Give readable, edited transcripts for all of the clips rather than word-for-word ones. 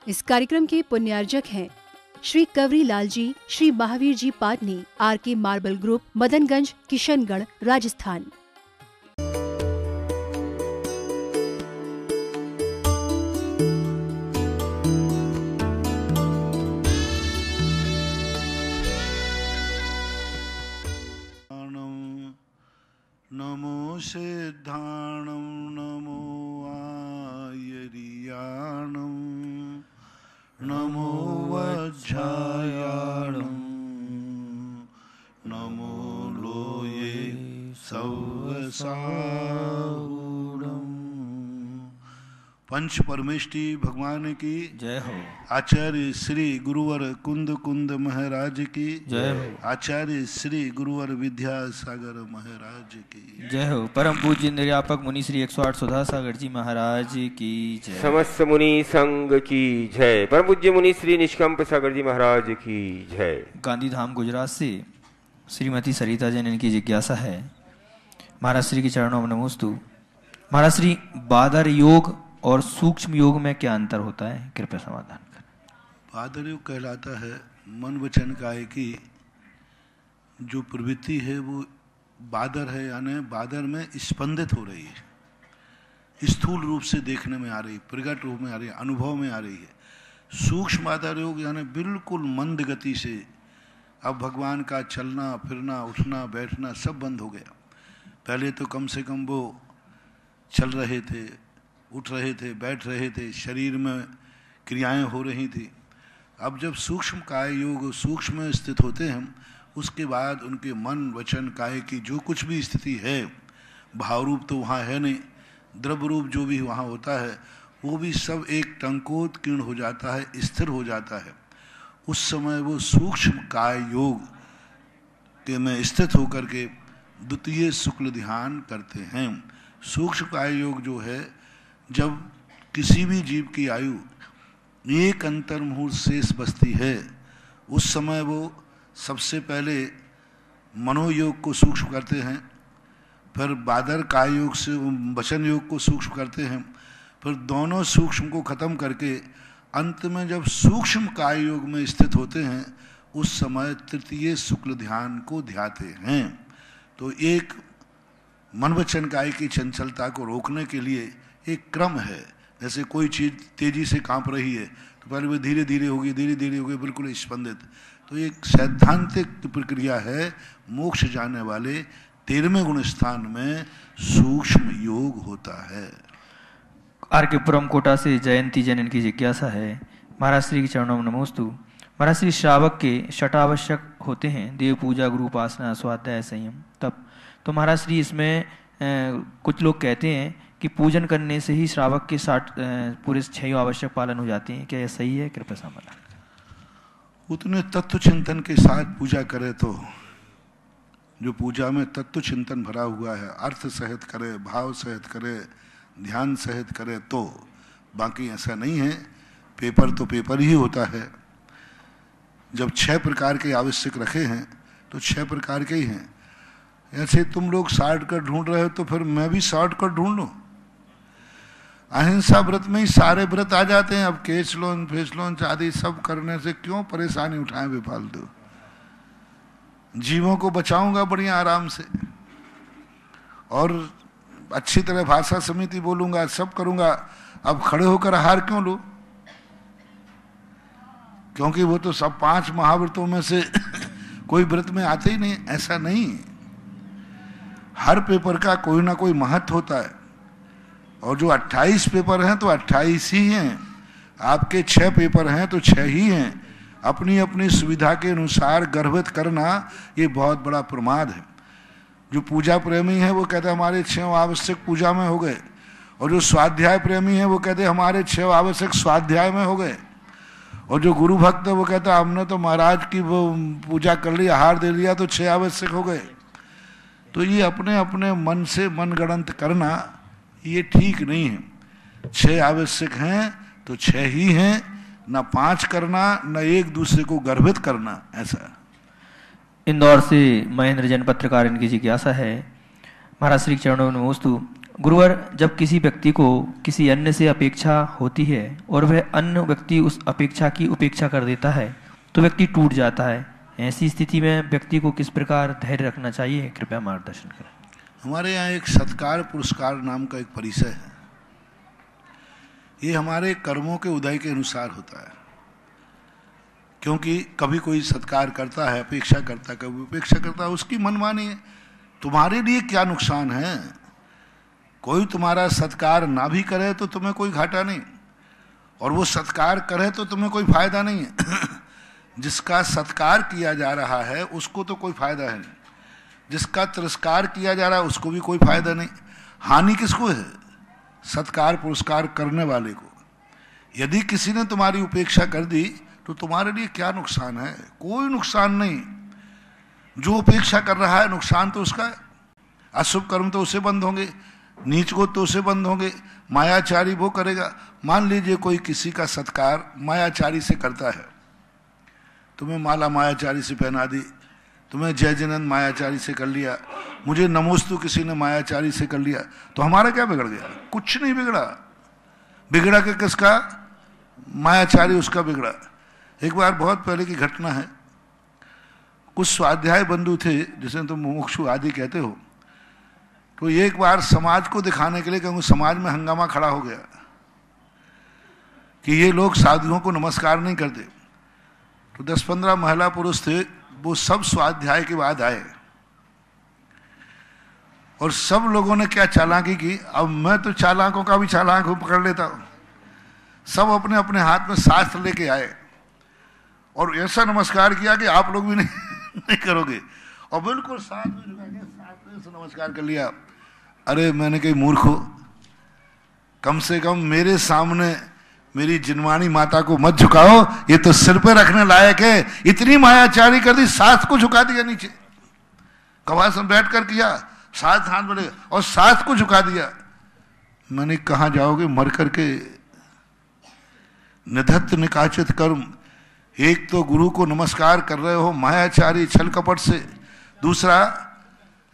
इस कार्यक्रम के पुण्यार्जक हैं Shri Kavari Lal ji, Shri Mahavir ji Patni, RK marble group, Madanganj, Kishangarh, Rajasthan. नमो सिद्धाणं नमो आयर्याणं नमो वज्रायाणं नमो लोये सौसाहूणम्। पंच परमेष्टि भगवान की जय हो। आचार्य श्री गुरुवर कुंद कुंद महाराज की जय हो। आचार्य श्री गुरुवर विद्यासागर महाराज की जय हो। परम पूज्य निर्यापक मुनि श्री 108 सुधा सागर जी महाराज की जय। समस्त मुनि संघ की जय। परम पूज्य मुनि श्री निष्कंप सागर जी महाराज की जय। गांधी धाम गुजरात से श्रीमती सरिता जैन, इनकी जिज्ञासा है, महाराज श्री के चरणों में नमोस्तु। महाराज श्री, बादर योग और सूक्ष्म योग में क्या अंतर होता है, कृपया समाधान करें। बादर योग कहलाता है मन वचन काया की जो प्रवृत्ति है वो बादर है, यानी बादर में स्पंदित हो रही है, स्थूल रूप से देखने में आ रही, प्रकट रूप में आ रही, अनुभव में आ रही है। सूक्ष्म बादर योग यानी बिल्कुल मंद गति से अब भगवान का चलना फिरना उठना बैठना सब बंद हो गया। पहले तो कम से कम वो चल रहे थे, उठ रहे थे, बैठ रहे थे, शरीर में क्रियाएं हो रही थी। अब जब सूक्ष्म काय योग सूक्ष्म में स्थित होते हैं, उसके बाद उनके मन वचन काय की जो कुछ भी स्थिति है, भाव रूप तो वहाँ है नहीं, द्रव्य रूप जो भी वहाँ होता है वो भी सब एक टंकोत्कीर्ण हो जाता है, स्थिर हो जाता है। उस समय वो सूक्ष्म काय योग के में स्थित होकर के द्वितीय शुक्ल ध्यान करते हैं। सूक्ष्म काय योग जो है, जब किसी भी जीव की आयु एक अंतर्मुहूर्त शेष बचती है, उस समय वो सबसे पहले मनोयोग को सूक्ष्म करते हैं, फिर बादर काय योग से वचन योग को सूक्ष्म करते हैं, फिर दोनों सूक्ष्म को खत्म करके अंत में जब सूक्ष्म काय योग में स्थित होते हैं, उस समय तृतीय शुक्ल ध्यान को ध्याते हैं। तो एक मन वचन काय की चंचलता को रोकने के लिए एक क्रम है। जैसे कोई चीज़ तेजी से कांप रही है तो पहले वो धीरे धीरे होगी, धीरे धीरे होगी, बिल्कुल स्पंदित। तो एक सैद्धांतिक प्रक्रिया है। मोक्ष जाने वाले 13वें गुण स्थान में सूक्ष्म योग होता है। RK पुरम कोटा से जयंती जैन, इनकी जिज्ञासा है, महाराज श्री के चरणों में नमोस्तु। महाराज श्री, श्रावक के षटावश्यक होते हैं, देव पूजा, गुरु उपासना, स्वाध्याय, संयम, तप। तो महाराज श्री, इसमें कुछ लोग कहते हैं कि पूजन करने से ही श्रावक के पूरे 6 आवश्यक पालन हो जाते हैं, क्या यह सही है, कृपया समाधान। उतने तत्व चिंतन के साथ पूजा करे तो, जो पूजा में तत्व चिंतन भरा हुआ है, अर्थ सहित करे, भाव सहित करे, ध्यान सहित करे तो। बाकी ऐसा नहीं है, पेपर तो पेपर ही होता है। जब 6 प्रकार के आवश्यक रखे हैं तो 6 प्रकार के ही हैं। ऐसे तुम लोग शॉर्टकट ढूंढ रहे हो तो फिर मैं भी शॉर्टकट ढूंढ लूं। अहिंसा व्रत में ही सारे व्रत आ जाते हैं। अब केस लोन फेस लोन आदि सब करने से क्यों परेशानी उठाएं बेफालतू। जीवों को बचाऊंगा बढ़िया आराम से, और अच्छी तरह भाषा समिति बोलूंगा, सब करूंगा। अब खड़े होकर हार क्यों लूं? क्योंकि वो तो सब 5 महाव्रतों में से कोई व्रत में आते ही नहीं। ऐसा नहीं, हर पेपर का कोई ना कोई महत्व होता है। और जो 28 पेपर हैं तो 28 ही हैं, आपके 6 पेपर हैं तो 6 ही हैं। अपनी अपनी सुविधा के अनुसार गर्भित करना ये बहुत बड़ा प्रमाद है। जो पूजा प्रेमी है वो कहते हैं हमारे 6 आवश्यक पूजा में हो गए, और जो स्वाध्याय प्रेमी है वो कहते हैं हमारे 6 आवश्यक स्वाध्याय में हो गए, और जो गुरु भक्त है वो कहता है हमने तो महाराज की वो पूजा कर ली, आहार दे लिया तो 6 आवश्यक हो गए। तो ये अपने अपने मन से मनगणंत करना ये ठीक नहीं है। 6 आवश्यक हैं तो 6 ही हैं, न 5 करना, न एक दूसरे को गर्भित करना। ऐसा इंदौर से महेंद्र जैन पत्रकार, इनकी जिज्ञासा है, महाराज श्री चरणों में नमोस्तु। गुरुवर, जब किसी व्यक्ति को किसी अन्य से अपेक्षा होती है और वह अन्य व्यक्ति उस अपेक्षा की उपेक्षा कर देता है तो व्यक्ति टूट जाता है। ऐसी स्थिति में व्यक्ति को किस प्रकार धैर्य रखना चाहिए, कृपया मार्गदर्शन करें। हमारे यहाँ एक सत्कार पुरस्कार नाम का एक परिचय है। ये हमारे कर्मों के उदय के अनुसार होता है, क्योंकि कभी कोई सत्कार करता है, अपेक्षा करता है, कभी उपेक्षा करता है, उसकी मनमानी है। तुम्हारे लिए क्या नुकसान है? कोई तुम्हारा सत्कार ना भी करे तो तुम्हें कोई घाटा नहीं, और वो सत्कार करे तो तुम्हें कोई फायदा नहीं है। जिसका सत्कार किया जा रहा है उसको तो कोई फायदा है नहीं, जिसका तिरस्कार किया जा रहा है उसको भी कोई फायदा नहीं। हानि किसको है? सत्कार पुरस्कार करने वाले को। यदि किसी ने तुम्हारी उपेक्षा कर दी तो तुम्हारे लिए क्या नुकसान है? कोई नुकसान नहीं। जो उपेक्षा कर रहा है नुकसान तो उसका है। अशुभ कर्म तो उसे बंद होंगे, नीच को तो उसे बंद होंगे, मायाचारी वो करेगा। मान लीजिए कोई किसी का सत्कार मायाचारी से करता है, तुम्हें माला मायाचारी से पहना दी, तुम्हें जय जिनंद मायाचारी से कर लिया, मुझे नमोस्तु किसी ने मायाचारी से कर लिया, तो हमारा क्या बिगड़ गया? कुछ नहीं बिगड़ा। बिगड़ा के किसका? मायाचारी उसका बिगड़ा। एक बार बहुत पहले की घटना है, कुछ स्वाध्याय बंधु थे जिसे तुम मुमुक्षु आदि कहते हो, तो एक बार समाज को दिखाने के लिए, क्योंकि समाज में हंगामा खड़ा हो गया कि ये लोग साधुओं को नमस्कार नहीं करते, तो 10-15 महिला पुरुष थे, वो सब स्वाध्याय के बाद आए और सब लोगों ने क्या चालाकी की। अब मैं तो चालाकों का भी चालाक हूं, पकड़ लेता हूं। सब अपने अपने हाथ में शास्त्र लेके आए और ऐसा नमस्कार किया कि आप लोग भी नहीं करोगे, और बिल्कुल साथ में झुका के शास्त्र से नमस्कार कर लिया। अरे मैंने कही मूर्खो, कम से कम मेरे सामने मेरी जिनवाणी माता को मत झुकाओ, ये तो सिर पे रखने लायक है। इतनी मायाचारी कर दी, सास को झुका दिया नीचे, कवासन बैठ कर किया, सास हाथ बढ़े और सास को झुका दिया। मैंने कहाँ जाओगे मर करके? निधत्त निकाचित कर्म। एक तो गुरु को नमस्कार कर रहे हो मायाचारी छल कपट से, दूसरा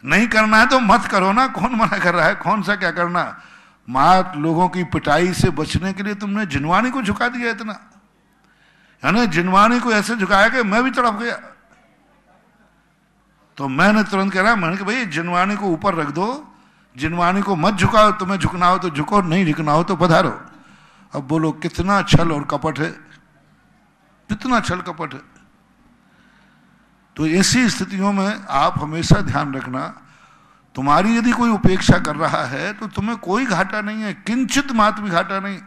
नहीं करना है तो मत करो ना, कौन मना कर रहा है? कौन सा क्या करना? माँ लोगों की पिटाई से बचने के लिए तुमने जिनवाणी को झुका दिया इतना, यानी जिनवाणी को ऐसे झुकाया कि मैं भी तड़प गया। तो मैंने तुरंत कहा, मैंने कहा भाई जिनवाणी को ऊपर रख दो, जिनवाणी को मत झुकाओ, तुम्हें झुकना हो तो झुको, नहीं झुकना हो तो पधारो। अब बोलो कितना छल और कपट है, कितना छल कपट है। तो ऐसी स्थितियों में आप हमेशा ध्यान रखना, तुम्हारी यदि कोई उपेक्षा कर रहा है तो तुम्हें कोई घाटा नहीं है, किंचित मात्र भी घाटा नहीं।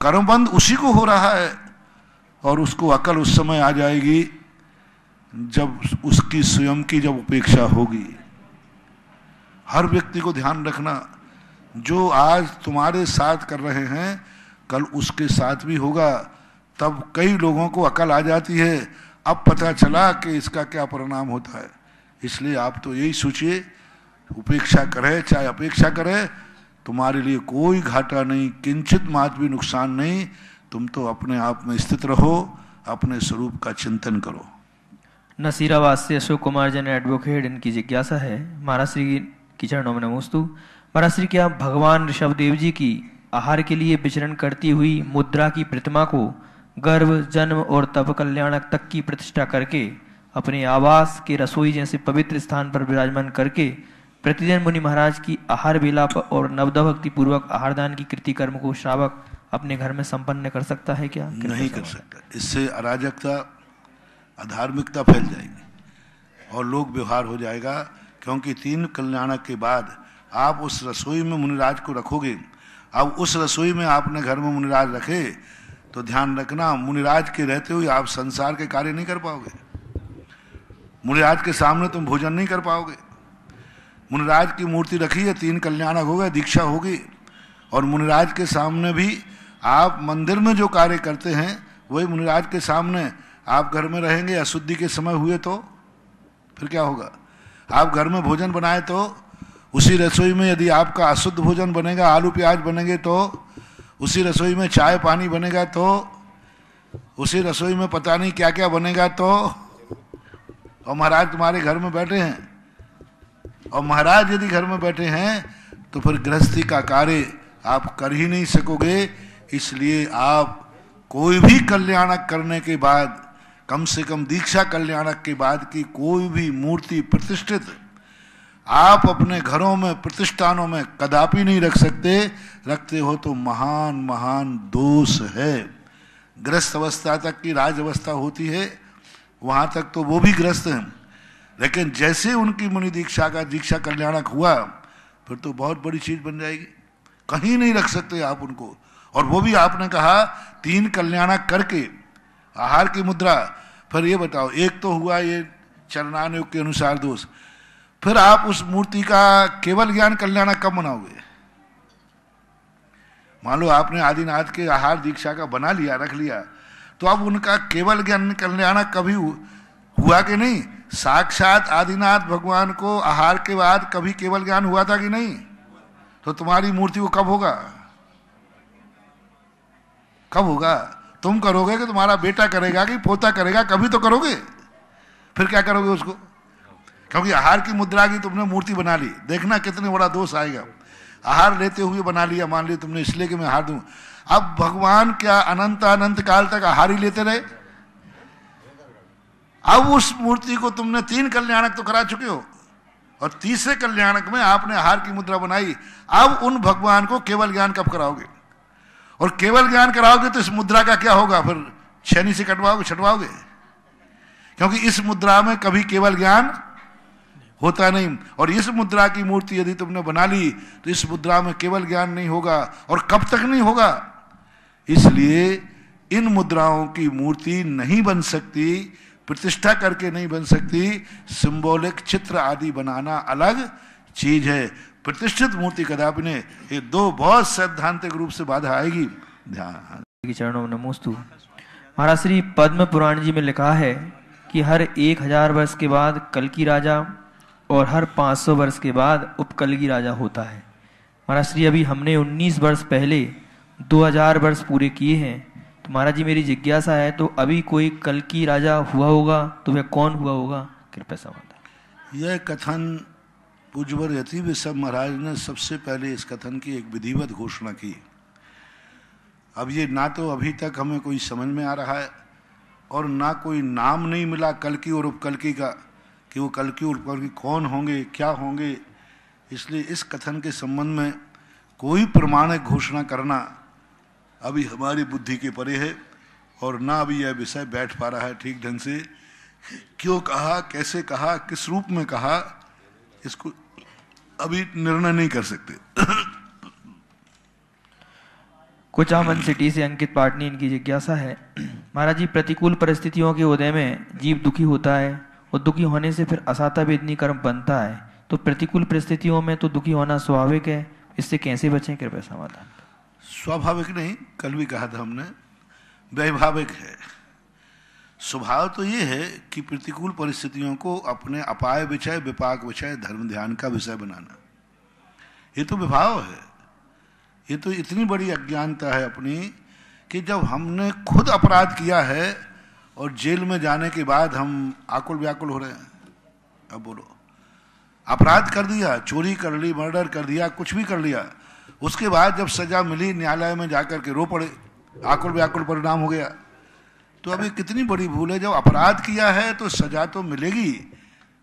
कर्मबंध उसी को हो रहा है और उसको अकल उस समय आ जाएगी जब उसकी स्वयं की जब उपेक्षा होगी। हर व्यक्ति को ध्यान रखना, जो आज तुम्हारे साथ कर रहे हैं कल उसके साथ भी होगा। तब कई लोगों को अकल आ जाती है, अब पता चला कि इसका क्या परिणाम होता है। इसलिए आप तो यही सोचिए, उपेक्षा करे चाहे अपेक्षा करे, तुम्हारे लिए कोई घाटा नहीं, किंचित मात्र भी नुकसान नहीं। तुम तो अपने आप में स्थित रहो, अपने स्वरूप का चिंतन करो। नसीराबाद से अशोक कुमार जन एडवोकेट, इनकी जिज्ञासा है, महाराज श्री की चरणों में नमोस्तु। महाराज श्री, क्या भगवान ऋषभदेव जी की आहार के लिए विचरण करती हुई मुद्रा की प्रतिमा को गर्भ, जन्म और तप कल्याणक तक की प्रतिष्ठा करके अपने आवास के रसोई जैसे पवित्र स्थान पर विराजमान करके प्रतिदिन मुनि महाराज की आहार बेला और नवदा भक्ति पूर्वक आहार दान की कृति कर्म को श्रावक अपने घर में संपन्न कर सकता है क्या? नहीं कर सकता। इससे अराजकता, अधार्मिकता फैल जाएगी और लोक व्यवहार हो जाएगा। क्योंकि 3 कल्याणक के बाद आप उस रसोई में मुनिराज को रखोगे। अब उस रसोई में आपने घर में मुनिराज रखे तो ध्यान रखना, मुनिराज के रहते हुए आप संसार के कार्य नहीं कर पाओगे। मुनिराज के सामने तुम भोजन नहीं कर पाओगे। मुनिराज की मूर्ति रखी है, 3 कल्याणक हो गए, दीक्षा होगी, और मुनिराज के सामने भी आप मंदिर में जो कार्य करते हैं वही मुनिराज के सामने आप घर में रहेंगे। अशुद्धि के समय हुए तो फिर क्या होगा? आप घर में भोजन बनाए तो उसी रसोई में यदि आपका अशुद्ध भोजन बनेगा, आलू प्याज बनेंगे तो उसी रसोई में चाय पानी बनेगा, तो उसी रसोई में पता नहीं क्या क्या बनेगा, तो और महाराज तुम्हारे घर में बैठे हैं, और महाराज यदि घर में बैठे हैं तो फिर गृहस्थी का कार्य आप कर ही नहीं सकोगे। इसलिए आप कोई भी कल्याणक करने के बाद, कम से कम दीक्षा कल्याणक के बाद की कोई भी मूर्ति प्रतिष्ठित आप अपने घरों में, प्रतिष्ठानों में कदापि नहीं रख सकते। रखते हो तो महान महान दोष है। ग्रस्त अवस्था तक की राज अवस्था होती है, वहां तक तो वो भी ग्रस्त हैं, लेकिन जैसे उनकी मुनि दीक्षा का दीक्षा कल्याणक हुआ फिर तो बहुत बड़ी चीज बन जाएगी। कहीं नहीं रख सकते आप उनको। और वो भी आपने कहा 3 कल्याणक करके आहार की मुद्रा। फिर ये बताओ, एक तो हुआ ये चरणानुयोग के अनुसार दोष, फिर आप उस मूर्ति का केवल ज्ञान कल्याणक कब बनाओगे? मान लो आपने आदिनाथ के आहार दीक्षा का बना लिया, रख लिया, तो अब उनका केवल ज्ञान कल्याणक कभी हुआ कि नहीं? साक्षात आदिनाथ भगवान को आहार के बाद कभी केवल ज्ञान हुआ था कि नहीं? तो तुम्हारी मूर्ति को कब होगा? कब होगा? तुम करोगे कि तुम्हारा बेटा करेगा कि पोता करेगा? कभी तो करोगे। फिर क्या करोगे उसको? क्योंकि आहार की मुद्रा की तुमने मूर्ति बना ली, देखना कितने बड़ा दोष आएगा। आहार लेते हुए बना लिया, मान लिया तुमने इसलिए कि मैं आहार दूं। अब भगवान क्या अनंत अनंत काल तक आहार ही लेते रहे? अब उस मूर्ति को तुमने 3 कल्याणक तो करा चुके हो, और तीसरे कल्याणक में आपने आहार की मुद्रा बनाई। अब उन भगवान को केवल ज्ञान कब कराओगे? और केवल ज्ञान कराओगे तो इस मुद्रा का क्या होगा? फिर छेनी से कटवाओगे, छटवाओगे? क्योंकि इस मुद्रा में कभी केवल ज्ञान होता नहीं। और इस मुद्रा की मूर्ति यदि तुमने बना ली तो इस मुद्रा में केवल ज्ञान नहीं होगा, और कब तक नहीं होगा। इसलिए इन मुद्राओं की मूर्ति नहीं बन सकती, प्रतिष्ठा करके नहीं बन सकती। सिंबॉलिक चित्र आदि बनाना अलग चीज है, प्रतिष्ठित मूर्ति कदापि नहीं। ये 2 बहुत सैद्धांतिक रूप से बाधा आएगी। ध्यान। चरणों में नमोस्तु। महाराज श्री पद्म पुराण जी में लिखा है कि हर 1000 वर्ष के बाद कल्कि राजा और हर 500 वर्ष के बाद उपकल्कि राजा होता है। महाराज श्री अभी हमने 19 वर्ष पहले 2000 वर्ष पूरे किए हैं। तो महाराज जी मेरी जिज्ञासा है, तो अभी कोई कल्कि राजा हुआ होगा तो वह कौन हुआ होगा? कृपया समाधान। यह कथन पूज्यवर यति विश्व महाराज ने सबसे पहले इस कथन की एक विधिवत घोषणा की। अब ये ना तो अभी तक हमें कोई समझ में आ रहा है, और ना कोई नाम नहीं मिला कल्कि और उपकल्कि का, कि वो कल्कि और उपकल्कि कौन होंगे, क्या होंगे। इसलिए इस कथन के संबंध में कोई प्रमाणिक घोषणा करना अभी हमारी बुद्धि के परे है, और ना अभी यह विषय बैठ पा रहा है ठीक ढंग से। क्यों कहा, कैसे कहा, किस रूप में कहा, इसको अभी निर्णय नहीं कर सकते। कुचामन सिटी से अंकित पाटनी, इनकी जिज्ञासा है, महाराज जी प्रतिकूल परिस्थितियों के उदय में जीव दुखी होता है, और दुखी होने से फिर असाता वेदनी कर्म बनता है। तो प्रतिकूल परिस्थितियों में तो दुखी होना स्वाभाविक है, इससे कैसे बचें? कृपया समाधान। स्वाभाविक नहीं, कल भी कहा था हमने, वैभाविक है। स्वभाव तो ये है कि प्रतिकूल परिस्थितियों को अपने अपाय विषय, विपाक विषय, धर्म ध्यान का विषय बनाना, ये तो विभाव है। ये तो इतनी बड़ी अज्ञानता है अपनी कि जब हमने खुद अपराध किया है और जेल में जाने के बाद हम आकुल व्याकुल हो रहे हैं। अब बोलो, अपराध कर दिया, चोरी कर ली, मर्डर कर दिया, कुछ भी कर लिया, उसके बाद जब सजा मिली न्यायालय में जाकर के रो पड़े, आकुल व्याकुल परिणाम हो गया। तो अब ये कितनी बड़ी भूल है। जब अपराध किया है तो सजा तो मिलेगी।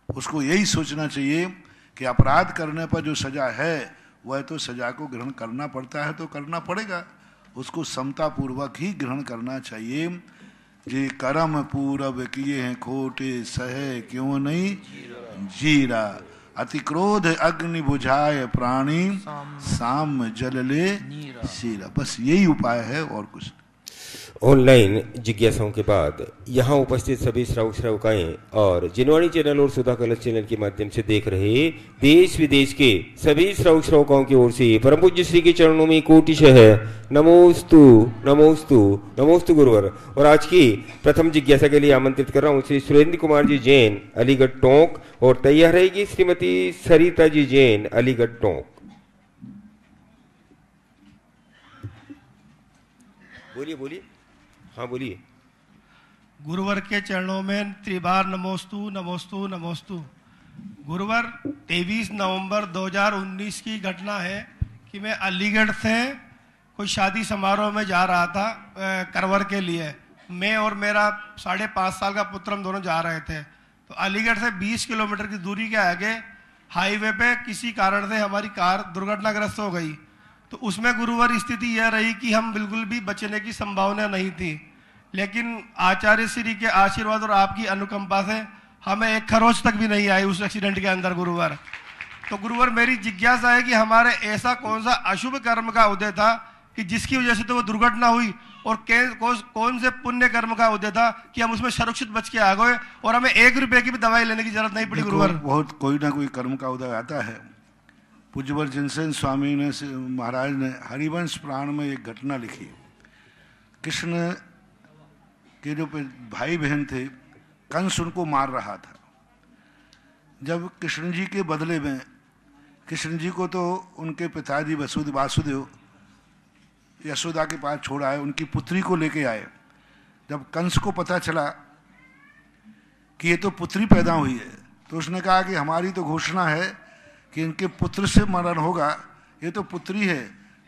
उसको यही सोचना चाहिए कि अपराध करने पर जो सजा है वह तो सजा को ग्रहण करना पड़ता है, तो करना पड़ेगा, उसको समता पूर्वक ही ग्रहण करना चाहिए। जे कर्म पूरब किए हैं खोटे, सहे क्यों नहीं जीरा। अति क्रोध अग्नि बुझाए प्राणी, साम जल ले शीरा। बस यही उपाय है और कुछ। ऑनलाइन जिज्ञासाओं के बाद यहाँ उपस्थित सभी श्रावक श्रावकाएं और जिनवाणी चैनल और सुधा कलश चैनल के माध्यम से देख रहे देश विदेश के सभी श्रावक श्रावकाओं की ओर से परम पूज्य श्री के चरणों में कोटिशः नमोस्तु नमोस्तु नमोस्तु गुरुवर। और आज की प्रथम जिज्ञासा के लिए आमंत्रित कर रहा हूँ श्री सुरेंद्र कुमार जी जैन, अलीगढ़ टोंक, और तैयार रहेगी श्रीमती सरिता जी जैन, अलीगढ़ टोंक। बोलिए बोलिए। हाँ बोलिए। गुरुवर के चरणों में त्रिबार नमोस्तु नमोस्तु नमोस्तु। गुरुवार 23 नवंबर 2019 की घटना है कि मैं अलीगढ़ से कोई शादी समारोह में जा रहा था करवर के लिए। मैं और मेरा 5.5 साल का पुत्र हम दोनों जा रहे थे। तो अलीगढ़ से 20 किलोमीटर की दूरी के आगे हाईवे पे किसी कारण से हमारी कार दुर्घटनाग्रस्त हो गई। तो उसमें गुरुवार स्थिति यह रही कि हम बिल्कुल भी बचने की संभावना नहीं थी, लेकिन आचार्य श्री के आशीर्वाद और आपकी अनुकंपा से हमें एक खरोच तक भी नहीं आई उस एक्सीडेंट के अंदर गुरुवार। तो गुरुवार मेरी जिज्ञासा है कि हमारे ऐसा कौन सा अशुभ कर्म का उदय था कि जिसकी वजह से तो वो दुर्घटना हुई, और कौन से पुण्य कर्म का उदय था कि हम उसमें सुरक्षित बच के आ गए और हमें 1 रुपए की भी दवाई लेने की जरूरत नहीं पड़ी गुरुवार। बहुत कोई ना कोई कर्म का उदय आता है। पूज्यवर जिनसेन स्वामी ने महाराज ने हरिवंश पुराण में एक घटना लिखी। कृष्ण के जो भाई बहन थे, कंस उनको मार रहा था। जब कृष्ण जी के बदले में कृष्ण जी को तो उनके पिताजी वासुदेव यशोदा के पास छोड़ आए, उनकी पुत्री को लेके आए। जब कंस को पता चला कि ये तो पुत्री पैदा हुई है, तो उसने कहा कि हमारी तो घोषणा है कि इनके पुत्र से मरण होगा, ये तो पुत्री है,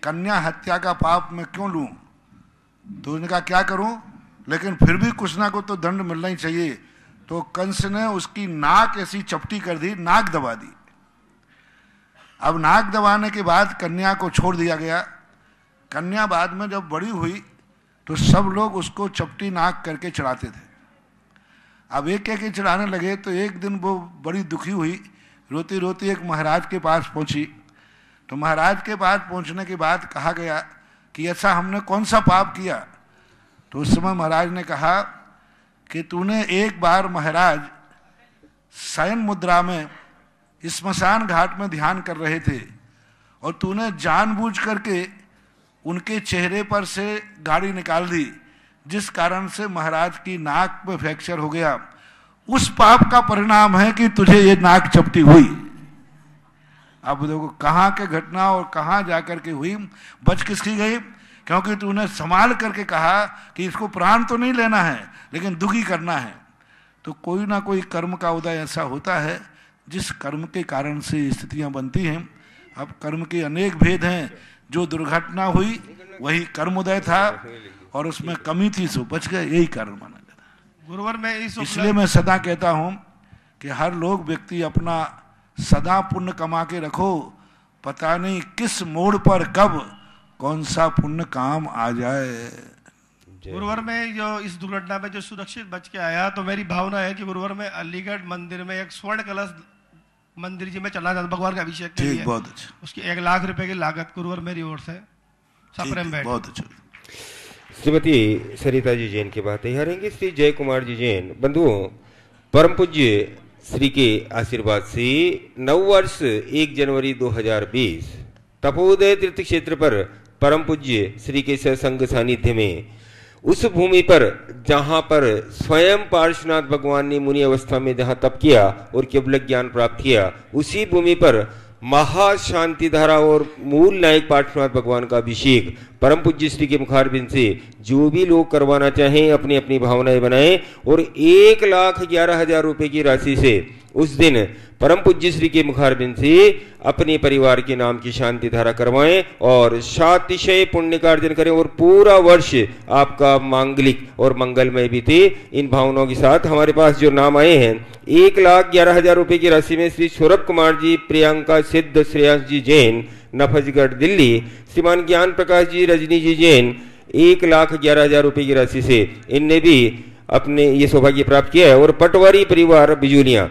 कन्या हत्या का पाप मैं क्यों लूं? तो उसने कहा क्या करूं, लेकिन फिर भी कुछ ना कुछ तो दंड मिलना ही चाहिए। तो कंस ने उसकी नाक ऐसी चपटी कर दी, नाक दबा दी। अब नाक दबाने के बाद कन्या को छोड़ दिया गया। कन्या बाद में जब बड़ी हुई तो सब लोग उसको चपटी नाक करके चढ़ाते थे। अब एक एक चढ़ाने लगे तो एक दिन वो बड़ी दुखी हुई, रोती रोती एक महाराज के पास पहुंची। तो महाराज के पास पहुंचने के बाद कहा गया कि ऐसा हमने कौन सा पाप किया? तो उस समय महाराज ने कहा कि तूने एक बार महाराज शयन मुद्रा में स्मशान घाट में ध्यान कर रहे थे और तूने जानबूझ करके उनके चेहरे पर से गाड़ी निकाल दी, जिस कारण से महाराज की नाक में फ्रैक्चर हो गया। उस पाप का परिणाम है कि तुझे ये नाक चपटी हुई। अब देखो कहाँ के घटना और कहाँ जाकर के हुई, बच किसकी गई? क्योंकि तूने संभाल करके कहा कि इसको प्राण तो नहीं लेना है लेकिन दुखी करना है। तो कोई ना कोई कर्म का उदय ऐसा होता है जिस कर्म के कारण से स्थितियां बनती हैं। अब कर्म के अनेक भेद हैं। जो दुर्घटना हुई वही कर्म उदय था और उसमें कमी थी सो बच गए, यही कारण माना जाता है। गुरुवार में इसलिए मैं सदा कहता हूं कि हर लोग व्यक्ति अपना सदा पुण्य कमा के रखो, पता नहीं किस मोड़ पर कब कौन सा पुण्य काम आ जाए। गुरुवार में जो इस दुर्घटना में जो सुरक्षित बच के आया, तो मेरी भावना है कि गुरुवार में अलीगढ़ मंदिर में एक स्वर्ण कलश मंदिर जी में चला जाता भगवान का अभिषेक के लिए। बहुत अच्छा। उसकी 1 लाख रुपए की लागत गुरुवार मेरी ओर से सप्रेम बैठ। बहुत अच्छा। श्रीमती सरिता जी जैन की बात है रहेंगे। श्री जय कुमार जी जैन बंधुओं, परम पूज्य श्री के आशीर्वाद से नववर्ष 1 जनवरी 2020 तपोदय तीर्थ क्षेत्र पर परम पूज्य श्री के सत्संग सानिध्य में उस भूमि पर जहां पर स्वयं पार्श्वनाथ भगवान ने मुनि अवस्था में जहां तप किया और केवल ज्ञान प्राप्त किया, उसी भूमि पर महाशांति धारा और मूल नायक पार्श्वनाथ भगवान का अभिषेक परम पूज्य श्री के मुखारबिंद से जो भी लोग करवाना चाहें अपनी अपनी भावनाएं बनाएं और 1,11,000 रुपए की राशि से उस दिन परम पूज्य श्री के मुखारबिंद से अपने परिवार के नाम की शांति धारा करवाएं और सातिशय पुण्य का अर्जन करें और पूरा वर्ष आपका मांगलिक और मंगलमय बीते। इन भावनाओं के साथ हमारे पास जो नाम आए हैं, 1,11,000 रुपए की राशि में श्री सौरभ कुमार जी, प्रियंका सिद्ध, श्रेयांश जी जैन, नफजगढ़ दिल्ली, श्रीमान ज्ञान प्रकाश जी, रजनी जी जैन 1,11,000 रुपए की राशि से इनने भी अपने ये सौभाग्य प्राप्त किया है। और पटवारी परिवार बिजुलियां,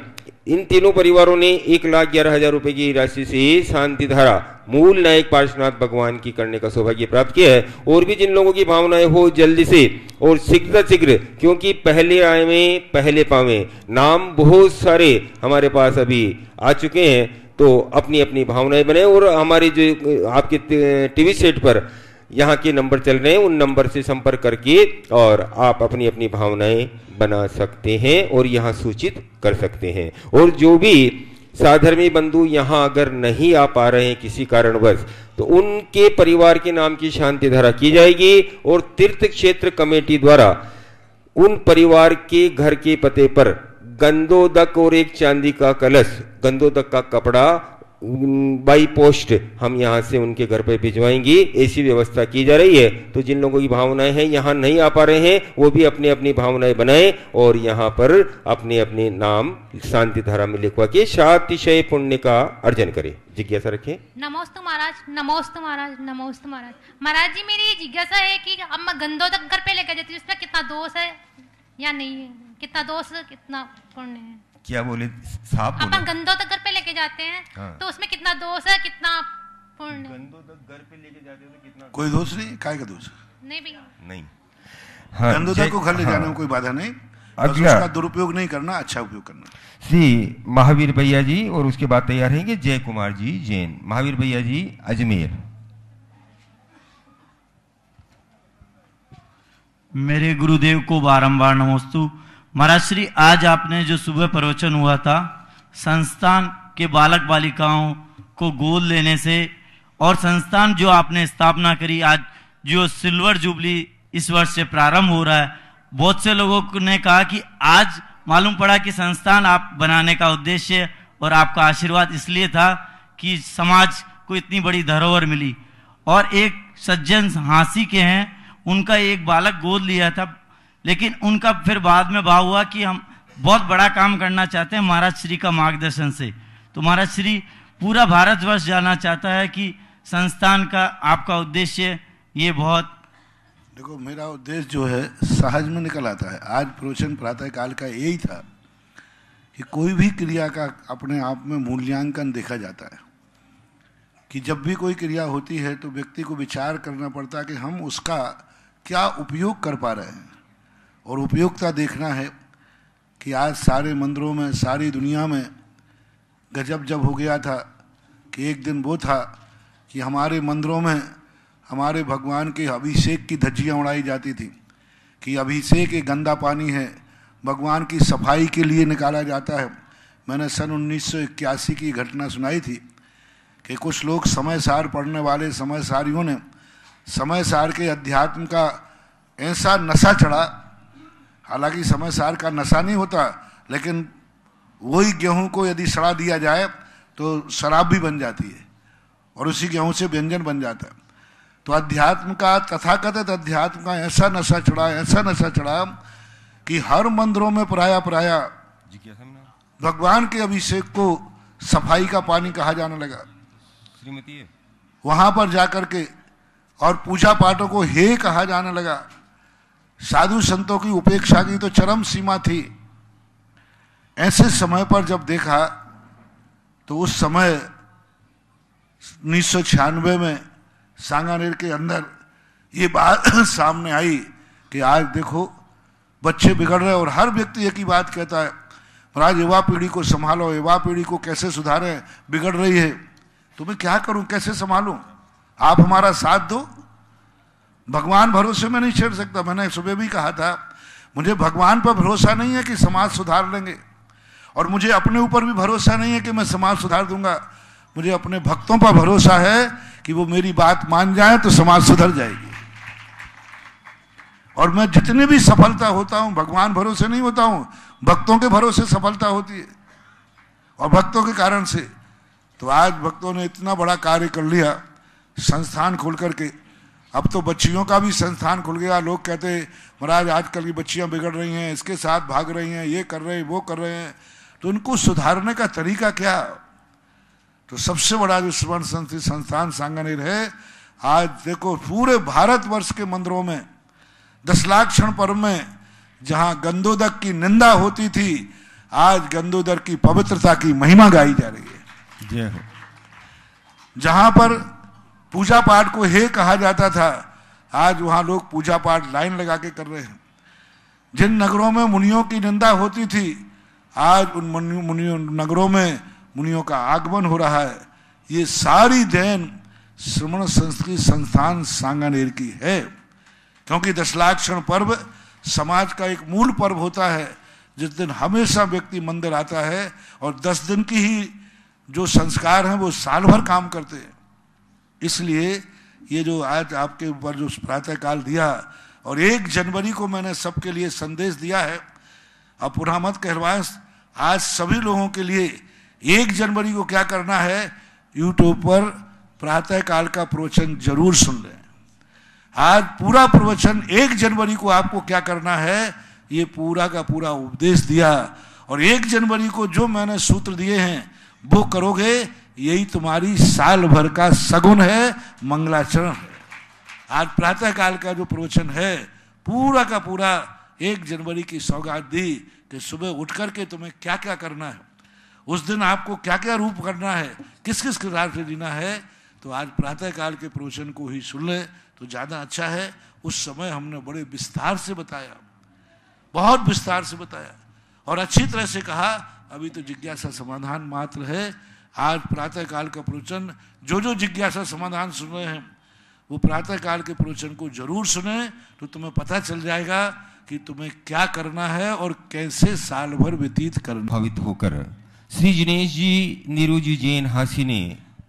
इन तीनों परिवारों ने 1,11,000 रुपए की राशि से शांति धारा मूल नायक पार्श्वनाथ भगवान की करने का सौभाग्य प्राप्त किया है। और भी जिन लोगों की भावनाएं हो जल्दी से और शीघ्र, क्योंकि पहले आए में पहले पावे, नाम बहुत सारे हमारे पास अभी आ चुके हैं, तो अपनी अपनी भावनाएं बनाए और हमारे जो आपके टीवी सेट पर यहाँ के नंबर चल रहे हैं उन नंबर से संपर्क करके और आप अपनी अपनी भावनाएं बना सकते हैं और यहाँ सूचित कर सकते हैं। और जो भी साधर्मी बंधु यहाँ अगर नहीं आ पा रहे हैं किसी कारणवश, तो उनके परिवार के नाम की शांति धारा की जाएगी और तीर्थ क्षेत्र कमेटी द्वारा उन परिवार के घर के पते पर गंधोदक और एक चांदी का कलश, गंधोदक का कपड़ा बाई पोस्ट हम यहाँ से उनके घर पे भिजवाएंगे, ऐसी व्यवस्था की जा रही है। तो जिन लोगों की भावनाएं हैं यहाँ नहीं आ पा रहे हैं, वो भी अपनी अपनी भावनाएं बनाएं और यहाँ पर अपने अपने नाम शांति धारा में लिखवा के शातिशय पुण्य का अर्जन करें। जिज्ञासा रखें। नमोस्तु महाराज, नमोस्तु महाराज, नमोस्तु महाराज। महाराज जी मेरी जिज्ञासा है कि अब मैं गंधोदक घर पे लेकर जाती हूँ, उसमें कितना दोष है या नहीं है, कितना दोष कितना पुण्य है? क्या बोले साहब? अपन गंधोदक घर पे लेके जाते हैं हाँ। तो उसमें कितना दोष है, कितना पुण्य? गंधोदक घर पे लेके जाते हैं तो कितना? कोई दोष नहीं, काय का दोष नहीं भैया, नहीं। हाँ, गंधोदक को घर ले जाने में कोई बाधा नहीं, उसका दुरुपयोग नहीं करना, अच्छा उपयोग करना। श्री महावीर भैया जी और उसके बाद तैयार रहेंगे जय कुमार जी जैन। महावीर भैया जी अजमेर। मेरे गुरुदेव को बारंबार नमोस्तु। महाराज श्री, आज आपने जो सुबह प्रवचन हुआ था संस्थान के बालक बालिकाओं को गोद लेने से, और संस्थान जो आपने स्थापना करी, आज जो सिल्वर जुबली इस वर्ष से प्रारंभ हो रहा है, बहुत से लोगों ने कहा कि आज मालूम पड़ा कि संस्थान आप बनाने का उद्देश्य और आपका आशीर्वाद इसलिए था कि समाज को इतनी बड़ी धरोहर मिली। और एक सज्जन हाँसी के हैं, उनका एक बालक गोद लिया था, लेकिन उनका फिर बाद में भाव हुआ कि हम बहुत बड़ा काम करना चाहते हैं महाराज श्री का मार्गदर्शन से। तो महाराज श्री पूरा भारतवर्ष जानना चाहता है कि संस्थान का आपका उद्देश्य ये बहुत। देखो, मेरा उद्देश्य जो है सहज में निकल आता है। आज प्रवचन प्रातः काल का यही था कि कोई भी क्रिया का अपने आप में मूल्यांकन देखा जाता है, कि जब भी कोई क्रिया होती है तो व्यक्ति को विचार करना पड़ता है कि हम उसका क्या उपयोग कर पा रहे हैं। और उपयोगिता देखना है कि आज सारे मंदिरों में, सारी दुनिया में गजब जब हो गया था कि एक दिन वो था कि हमारे मंदिरों में हमारे भगवान के अभिषेक की धज्जियाँ उड़ाई जाती थी कि अभिषेक एक गंदा पानी है, भगवान की सफाई के लिए निकाला जाता है। मैंने सन 1981 की घटना सुनाई थी कि कुछ लोग समय सार पढ़ने वाले समय सारियों ने समय सार के अध्यात्म का ऐसा नशा चढ़ा, हालांकि समय सार का नशा नहीं होता, लेकिन वही गेहूं को यदि सड़ा दिया जाए तो शराब भी बन जाती है और उसी गेहूं से व्यंजन बन जाता है। तो अध्यात्म का, तथाकथित अध्यात्म का ऐसा नशा चढ़ा कि हर मंदिरों में प्राय भगवान के अभिषेक को सफाई का पानी कहा जाने लगा। वहां पर जाकर के और पूजा पाठों को हे कहा जाने लगा। साधु संतों की उपेक्षा की तो चरम सीमा थी। ऐसे समय पर जब देखा तो उस समय 1996 में सांगानेर के अंदर ये बात सामने आई कि आज देखो बच्चे बिगड़ रहे और हर व्यक्ति एक ही बात कहता है, महाराज युवा पीढ़ी को संभालो, युवा पीढ़ी को कैसे सुधारें, बिगड़ रही है। तो मैं क्या करूं, कैसे संभालूं? आप हमारा साथ दो। भगवान भरोसे में नहीं छेड़ सकता। मैंने सुबह भी कहा था, मुझे भगवान पर भरोसा नहीं है कि समाज सुधार लेंगे, और मुझे अपने ऊपर भी भरोसा नहीं है कि मैं समाज सुधार दूंगा। मुझे अपने भक्तों पर भरोसा है कि वो मेरी बात मान जाए तो समाज सुधर जाएगी। और मैं जितनी भी सफलता होता हूं भगवान भरोसे नहीं होता हूं, भक्तों के भरोसे सफलता होती है, और भक्तों के कारण से। तो आज भक्तों ने इतना बड़ा कार्य कर लिया, संस्थान खोल करके। अब तो बच्चियों का भी संस्थान खुल गया। लोग कहते हैं महाराज आजकल की बच्चियां बिगड़ रही हैं, इसके साथ भाग रही हैं, ये कर रहे हैं, वो कर रहे हैं, तो उनको सुधारने का तरीका क्या? तो सबसे बड़ा जो स्वर्ण संस्थान सांगानेर है, आज देखो पूरे भारतवर्ष के मंदिरों में 10 लाख क्षण पर्व में जहां गंधोदक की निंदा होती थी, आज गंधोदक की पवित्रता की महिमा गाई जा रही है। जहां पर पूजा पाठ को हे कहा जाता था, आज वहां लोग पूजा पाठ लाइन लगा के कर रहे हैं। जिन नगरों में मुनियों की निंदा होती थी, आज उन मुनियों नगरों में मुनियों का आगमन हो रहा है। ये सारी देन श्रमण संस्कृत संस्थान सांगानेर की है, क्योंकि 10 लाख क्षण पर्व समाज का एक मूल पर्व होता है, जिस दिन हमेशा व्यक्ति मंदिर आता है, और 10 दिन की ही जो संस्कार हैं वो साल भर काम करते हैं। इसलिए ये जो आज आपके ऊपर जो प्रातःकाल दिया, और 1 जनवरी को मैंने सबके लिए संदेश दिया है, अब पुनः मत कहवाएं, आज सभी लोगों के लिए 1 जनवरी को क्या करना है, यूट्यूब पर प्रातः काल का प्रवचन जरूर सुन लें। आज पूरा प्रवचन 1 जनवरी को आपको क्या करना है, ये पूरा का पूरा उपदेश दिया, और 1 जनवरी को जो मैंने सूत्र दिए हैं वो करोगे, यही तुम्हारी साल भर का सगुन है, मंगलाचरण है। आज प्रातः काल का जो प्रवचन है पूरा का पूरा 1 जनवरी की सौगात दी कि सुबह उठ करके तुम्हें क्या क्या करना है, उस दिन आपको क्या क्या रूप करना है, किस किस किरदार से जीना है। तो आज प्रातः काल के प्रवचन को ही सुन ले तो ज़्यादा अच्छा है। उस समय हमने बड़े विस्तार से बताया, बहुत विस्तार से बताया और अच्छी तरह से कहा। अभी तो जिज्ञासा समाधान मात्र है। आज प्रातः काल का प्रवचन जो जिज्ञासा समाधान सुन रहे हैं वो प्रातः काल के प्रवचन को जरूर सुने, तो तुम्हें पता चल जाएगा कि तुम्हें क्या करना है और कैसे साल भर व्यतीत करना। भावित होकर श्री जिनेश जी नीरूजी जैन हासी ने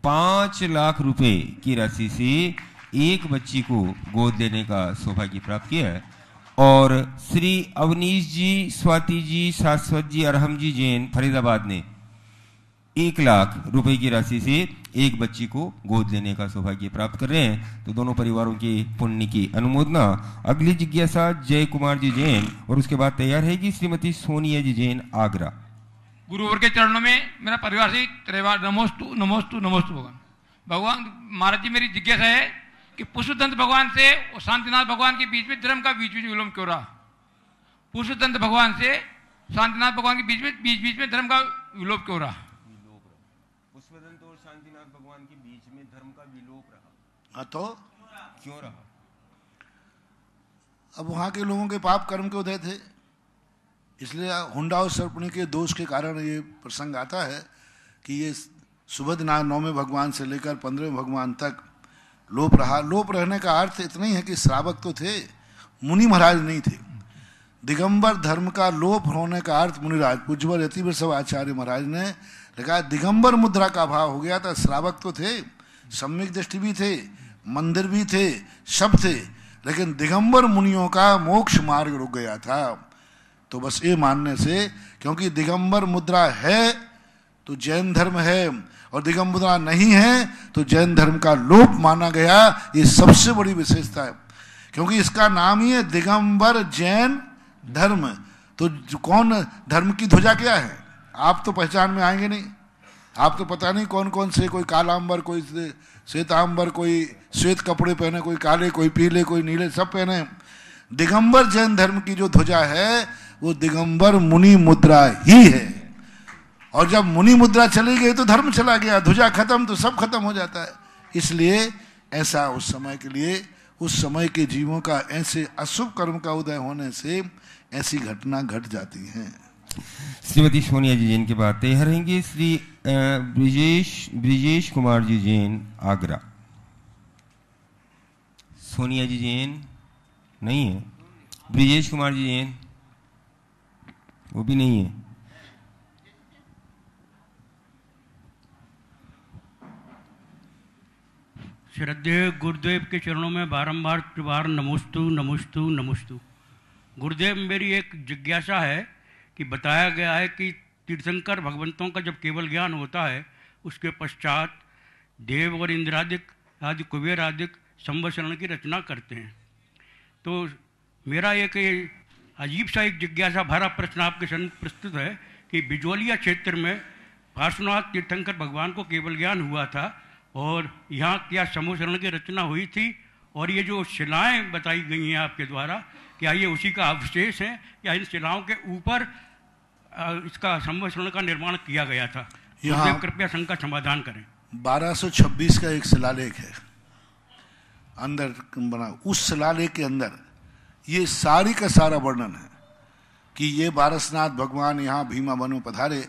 5 लाख रुपए की राशि से एक बच्ची को गोद लेने का सौभाग्य प्राप्त किया है, और श्री अवनीश जी, स्वाति जी, शाश्वत जी, अरहम जी जैन फरीदाबाद ने 1 लाख रुपए की राशि से एक बच्ची को गोद लेने का सौभाग्य प्राप्त कर रहे हैं। तो दोनों परिवारों के पुण्य की अनुमोदना। अगली जिज्ञासा जय कुमार जी जैन, और उसके बाद तैयार है कि श्रीमती सोनिया जी जैन आगरा। गुरुवर के चरणों में मेरा परिवार से त्रिवार नमोस्तु नमोस्तु नमोस्तु भगवान। भगवान महाराज जी, मेरी जिज्ञासा है कि पुष्पदंत भगवान से और शांतिनाथ भगवान के बीच में धर्म का बीच बीच विलोम क्यों रहा? पुष्पदंत भगवान से शांतिनाथ भगवान के बीच में धर्म का विलोप क्यों रहा? पुष्पदंत और शांतिनाथ भगवान के बीच में धर्म का विलोप रहा। हाँ, तो क्यों रहा? अब वहां के लोगों के पाप कर्म के उदय थे, इसलिए हुंडा और सर्पणी के दोष के कारण ये प्रसंग आता है कि ये सुबह 9वें भगवान से लेकर 15वें भगवान तक लोप रहा। लोप रहने का अर्थ इतना ही है कि श्रावक तो थे, मुनि महाराज नहीं थे। दिगंबर धर्म का लोप होने का अर्थ मुनिराज पूज्यवर यतिवर सब आचार्य महाराज ने लिखा, दिगंबर मुद्रा का अभाव हो गया था। श्रावक तो थे, सम्यक दृष्टि भी थे, मंदिर भी थे, सब थे, लेकिन दिगंबर मुनियों का मोक्ष मार्ग रुक गया था। तो बस ये मानने से, क्योंकि दिगंबर मुद्रा है तो जैन धर्म है, और दिगंबर मुद्रा नहीं है तो जैन धर्म का लोप माना गया। ये सबसे बड़ी विशेषता है, क्योंकि इसका नाम ही है दिगंबर जैन धर्म। तो कौन धर्म की ध्वजा क्या है आप तो पहचान में आएंगे नहीं। आप तो पता नहीं कौन कौन से, कोई कालांबर, कोई श्वेतांबर, कोई श्वेत कपड़े पहने, कोई काले, कोई पीले, कोई नीले, सब पहने। दिगंबर जैन धर्म की जो ध्वजा है वो दिगंबर मुनि मुद्रा ही है, और जब मुनि मुद्रा चली गई तो धर्म चला गया, ध्वजा खत्म तो सब खत्म हो जाता है। इसलिए ऐसा उस समय के लिए, उस समय के जीवों का ऐसे अशुभ कर्म का उदय होने से ऐसी घटना घट जाती है। श्रीमती सोनिया जी जैन के बाद तैयार रहेंगे श्री ब्रिजेश कुमार जी जैन आगरा। सोनिया जी जैन नहीं है, ब्रिजेश कुमार जी जैन वो भी नहीं है। श्रद्धेय गुरुदेव के चरणों में बारंबार त्रिवार नमोस्तु नमोस्तु नमोस्तु। गुरुदेव, मेरी एक जिज्ञासा है कि बताया गया है कि तीर्थंकर भगवंतों का जब केवल ज्ञान होता है उसके पश्चात देव और इंद्रादिक आदि कुबेर आदिक संवत्सरण की रचना करते हैं। तो मेरा एक अजीब सा एक जिज्ञासा भरा प्रश्न आपके सामने प्रस्तुत है कि बिजोलिया क्षेत्र में पार्श्वनाथ तीर्थंकर भगवान को केवल ज्ञान हुआ था, और यहाँ क्या संवत्सरण की रचना हुई थी, और ये जो शिलाएं बताई गई हैं आपके द्वारा, क्या ये उसी का अवशेष है या इन शिलाओं के ऊपर इसका संवत्सरण का निर्माण किया गया था? यहाँ कृपया शंका समाधान करें। 1226 का एक शिलालेख है अंदर बना, उस शिलालेख के अंदर ये सारी का सारा वर्णन है कि ये पारसनाथ भगवान यहाँ भीमा वन में पधारे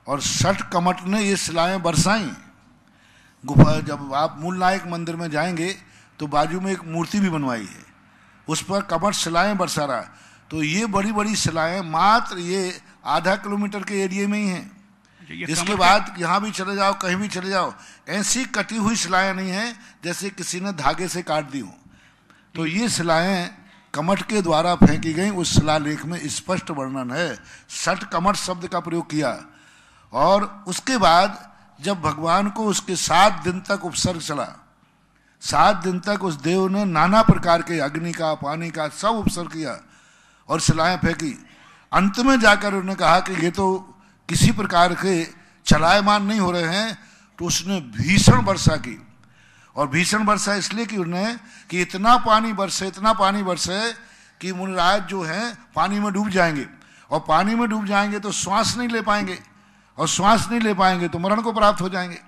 और शठ कमट ने ये शिलाएं बरसाई। गुफा, जब आप मूल नायक मंदिर में जाएंगे तो बाजू में एक मूर्ति भी बनवाई है, उस पर कमट शिलाएं बरसा रहा। तो ये बड़ी बड़ी शिलाएं मात्र ये आधा किलोमीटर के एरिया में ही हैं। इसके बाद यहाँ भी चले जाओ, कहीं भी चले जाओ, ऐसी कटी हुई शिलाएं नहीं हैं जैसे किसी ने धागे से काट दी हो। तो ये शिलाएं कमठ के द्वारा फेंकी गई उस शिलालेख में स्पष्ट वर्णन है। सठ कमठ शब्द का प्रयोग किया। और उसके बाद जब भगवान को उसके 7 दिन तक उपसर्ग चला, 7 दिन तक उस देव ने नाना प्रकार के अग्नि का, पानी का सब उपसर्ग किया और शिलाएं फेंकी। अंत में जाकर उन्होंने कहा कि ये तो किसी प्रकार के चलायमान नहीं हो रहे हैं, तो उसने भीषण वर्षा की। और भीषण वर्षा इसलिए की उन्होंने कि इतना पानी बरसे कि मुनिराज जो हैं पानी में डूब जाएंगे, और पानी में डूब जाएंगे तो श्वास नहीं ले पाएंगे, और श्वास नहीं ले पाएंगे तो मरण को प्राप्त हो जाएंगे।